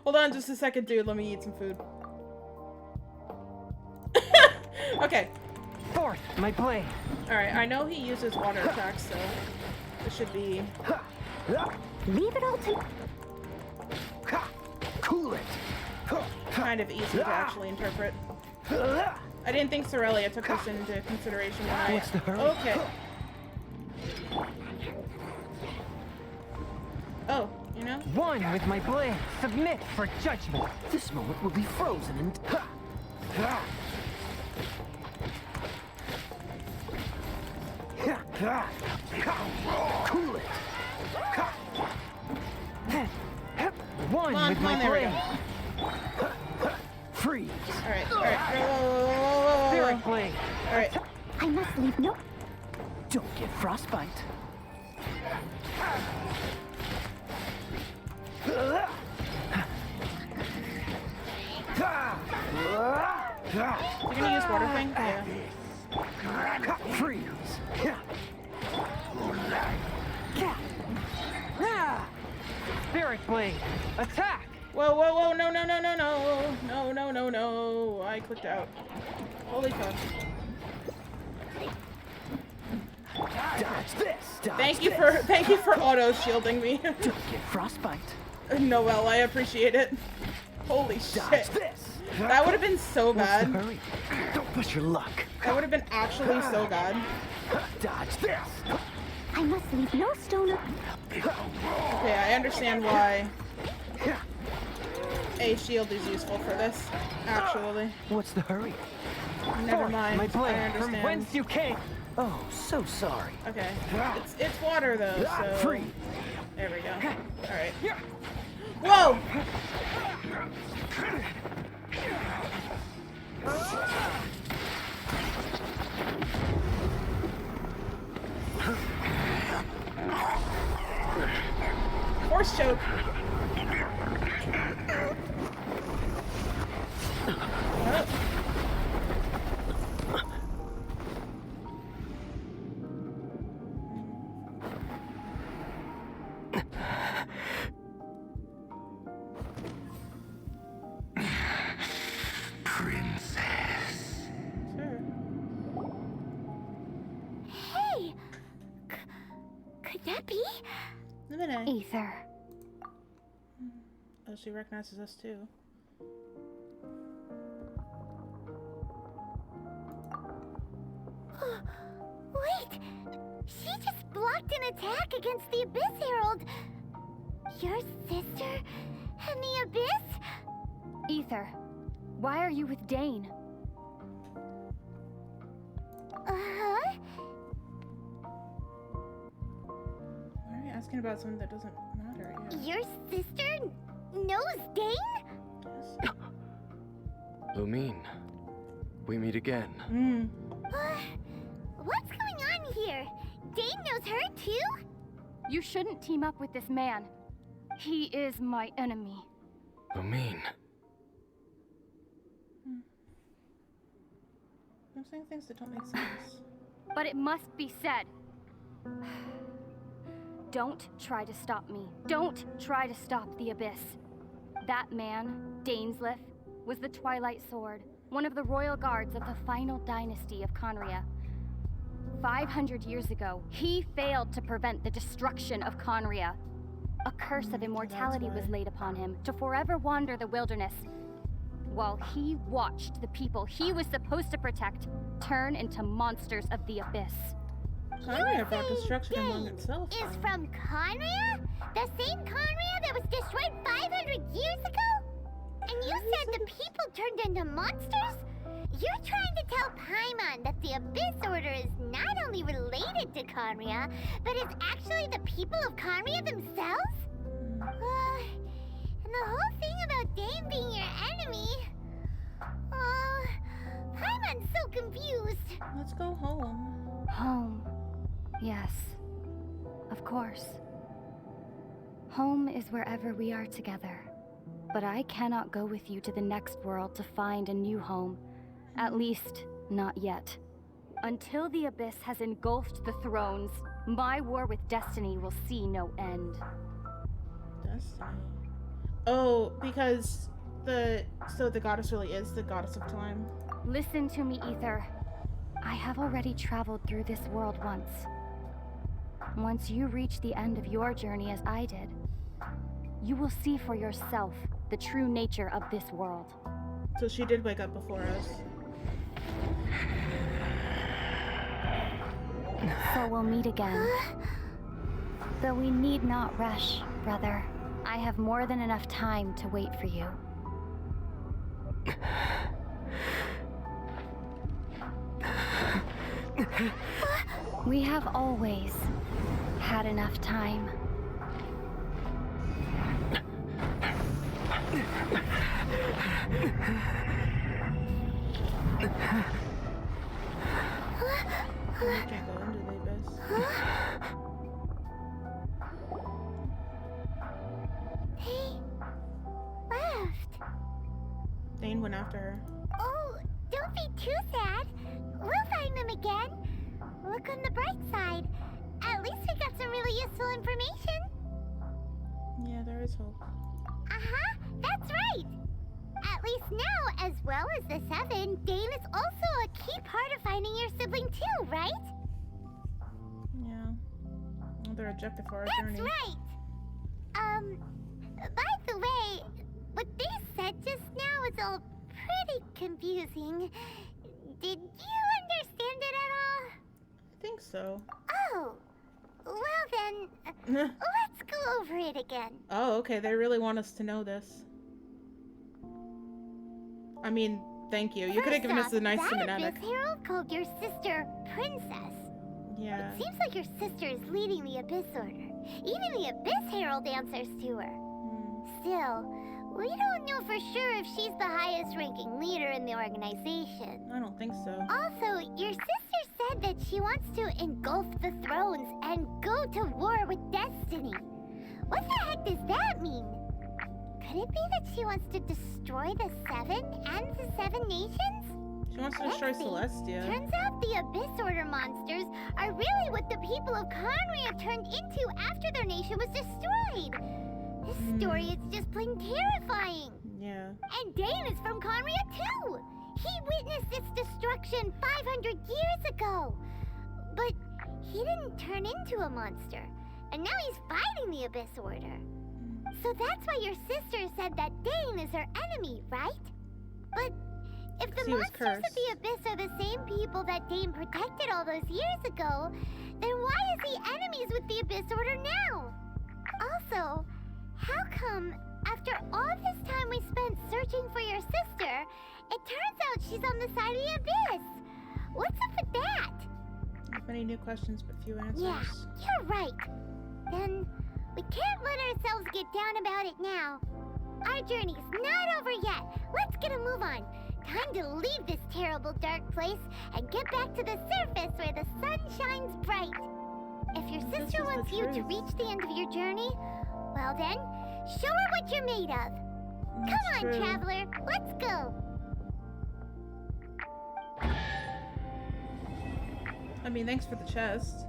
Hold on just a second, dude. Let me eat some food. Okay. Forth, my blade. Alright, I know he uses water attacks, so this should be... Leave it all to... Cool it. kind of easy to actually interpret. I didn't think Sorelia took this into consideration when I... What's the hurry? Okay. Oh, you know? One with my blade. Submit for judgment. This moment will be frozen and... Cool it. One Come on, with come my on, there we blade. go. Freeze. Alright, alright. Whoa. Spirit blade. Alright. I must leave no... Don't get frostbite. You're gonna use water thing? Yeah. Freeze. Spirit blade. Attack. Whoa, no. No. I clicked out. Holy fuck. Dodge this. Dodge Thank you this. for auto shielding me. Don't get frostbite. Noelle, I appreciate it. Holy Dodge shit. this. That would have been so What's the bad. hurry? Don't push your luck. That would have been actually so bad. Dodge this. I must leave no stone Okay, I understand why a shield is useful for this, actually. What's the hurry? Never mind. My I blade from understand. whence you came. Oh, so sorry. Okay. It's water though, so Free. there we go. Alright. Whoa! Horse choke. Oh. Princess. Sure. Hey! Could that be? A minute. Ether. Oh, she recognizes us too. Wait! She just blocked an attack against the Abyss Herald! Your sister and the Abyss? Ether. Why are you with Dane? Uh-huh. Why are you asking about something that doesn't matter yet? Your sister knows Dane? Yes. Lumine, we meet again. Hmm. What's going on here? Dane knows her too? You shouldn't team up with this man. He is my enemy. Lumine. I'm saying things that don't make sense. But it must be said. Don't try to stop me. Don't try to stop the Abyss. That man, Dainsleif, was the Twilight Sword, one of the royal guards of the final dynasty of Conria. 500 years ago, he failed to prevent the destruction of Conria. A curse of immortality was laid upon him to forever wander the wilderness, while he watched the people he was supposed to protect turn into monsters of the Abyss. Conria brought destruction among itself. Is from Conria? The same Conria that was destroyed 500 years ago? And you said the people turned into monsters? You're trying to tell Paimon that the Abyss Order is not only related to Conria, but is actually the people of Conria themselves? And the whole thing about Dane being your enemy... Paimon's so confused. Let's go home. Home. Yes. Of course. Home is wherever we are together. But I cannot go with you to the next world to find a new home. At least, not yet. Until the Abyss has engulfed the thrones, my war with Destiny will see no end. Destiny. Oh, because the goddess really is the goddess of time. Listen to me, Ether. I have already traveled through this world once. Once you reach the end of your journey as I did, you will see for yourself the true nature of this world. So she did wake up before us. So we'll meet again. Though we need not rush, brother. I have more than enough time to wait for you. We have always had enough time. We can't go into the abyss. They left. Dane went after her. Oh, don't be too sad. We'll find them again. Look on the bright side. At least we got some really useful information. Yeah, there is hope. Uh-huh, that's right. At least now, as well as the Seven, Dane is also a key part of finding your sibling too, right? Yeah. Well, their objective for our That's journey. right. By the way, what they said pretty confusing. Did you understand it at all? I think so. Oh, well then, let's go over it again. Oh, okay. They really want us to know this. I mean, thank you. You could have given us a nice cinematic. That Abyss Herald called your sister Princess. Yeah. It seems like your sister is leading the Abyss Order. Even the Abyss Herald answers to her. Still, we don't know for sure if she's the highest ranking leader in the organization. I don't think so. Also, your sister said that she wants to engulf the thrones and go to war with Destiny. What the heck does that mean? Could it be that she wants to destroy the Seven and the Seven Nations? She wants to destroy Celestia. Turns out the Abyss Order monsters are really what the people of Conria turned into after their nation was destroyed. This story is just plain terrifying. Yeah. And Dane is from Conria too. He witnessed its destruction 500 years ago. But he didn't turn into a monster. And now he's fighting the Abyss Order. So that's why your sister said that Dane is her enemy, right? But if the monsters of the Abyss are the same people that Dane protected all those years ago, then why is he enemies with the Abyss Order now? Also, how come, after all this time we spent searching for your sister, it turns out she's on the side of the Abyss? What's up with that? Many new questions, but few answers. Yeah, you're right. Then we can't let ourselves get down about it now. Our journey's not over yet. Let's get a move on. Time to leave this terrible dark place and get back to the surface where the sun shines bright. If your sister wants you to reach the end of your journey, well then, show her what you're made of. Come on, traveler, let's go. I mean, thanks for the chest.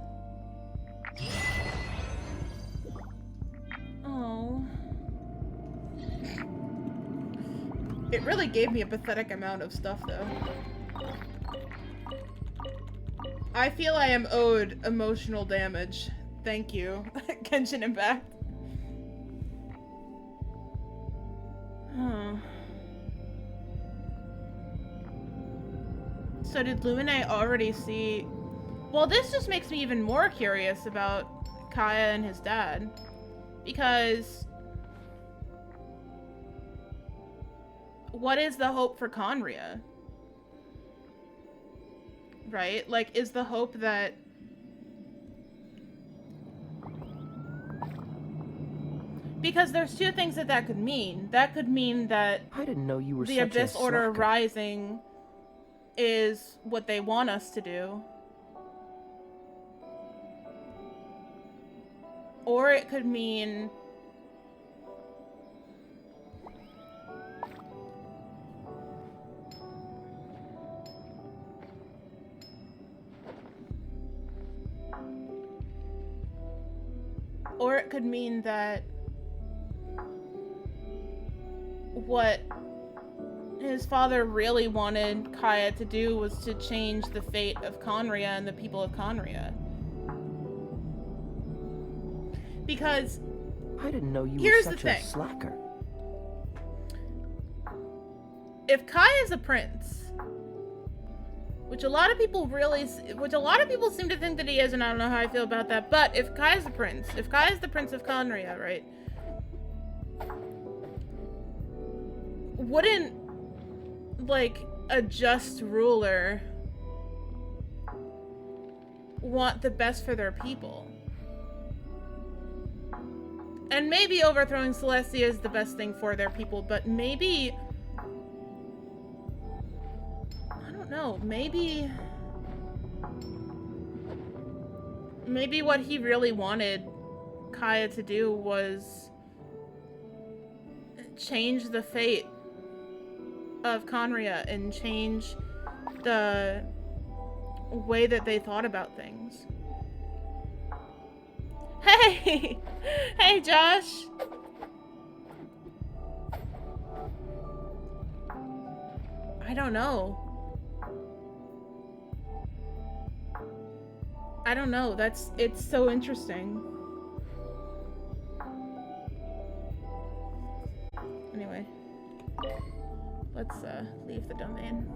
Oh. It really gave me a pathetic amount of stuff, though. I feel I am owed emotional damage. Thank you, Genshin Impact. Huh. So did Lumine already see... Well, this just makes me even more curious about Kaya and his dad. Because... what is the hope for Conria? Right? Like, is the hope that... Because there's two things that could mean. That could mean that I didn't know you were the Abyss Order rising is what they want us to do. Or it could mean... Or it could mean that what his father really wanted Kaya to do was to change the fate of Conria and the people of Conria. Because I didn't know you here's were such the thing. a slacker. If Kaya's a prince, which a lot of people seem to think that he is, and I don't know how I feel about that, but if Kaya's a prince, if Kaya's the prince of Conria, right? Wouldn't, like, a just ruler want the best for their people? And maybe overthrowing Celestia is the best thing for their people, but maybe... I don't know, maybe what he really wanted Kaya to do was change the fate of Conria and change the way that they thought about things. Hey! Hey, Josh! I don't know. I don't know. It's so interesting. Anyway. Let's leave the domain.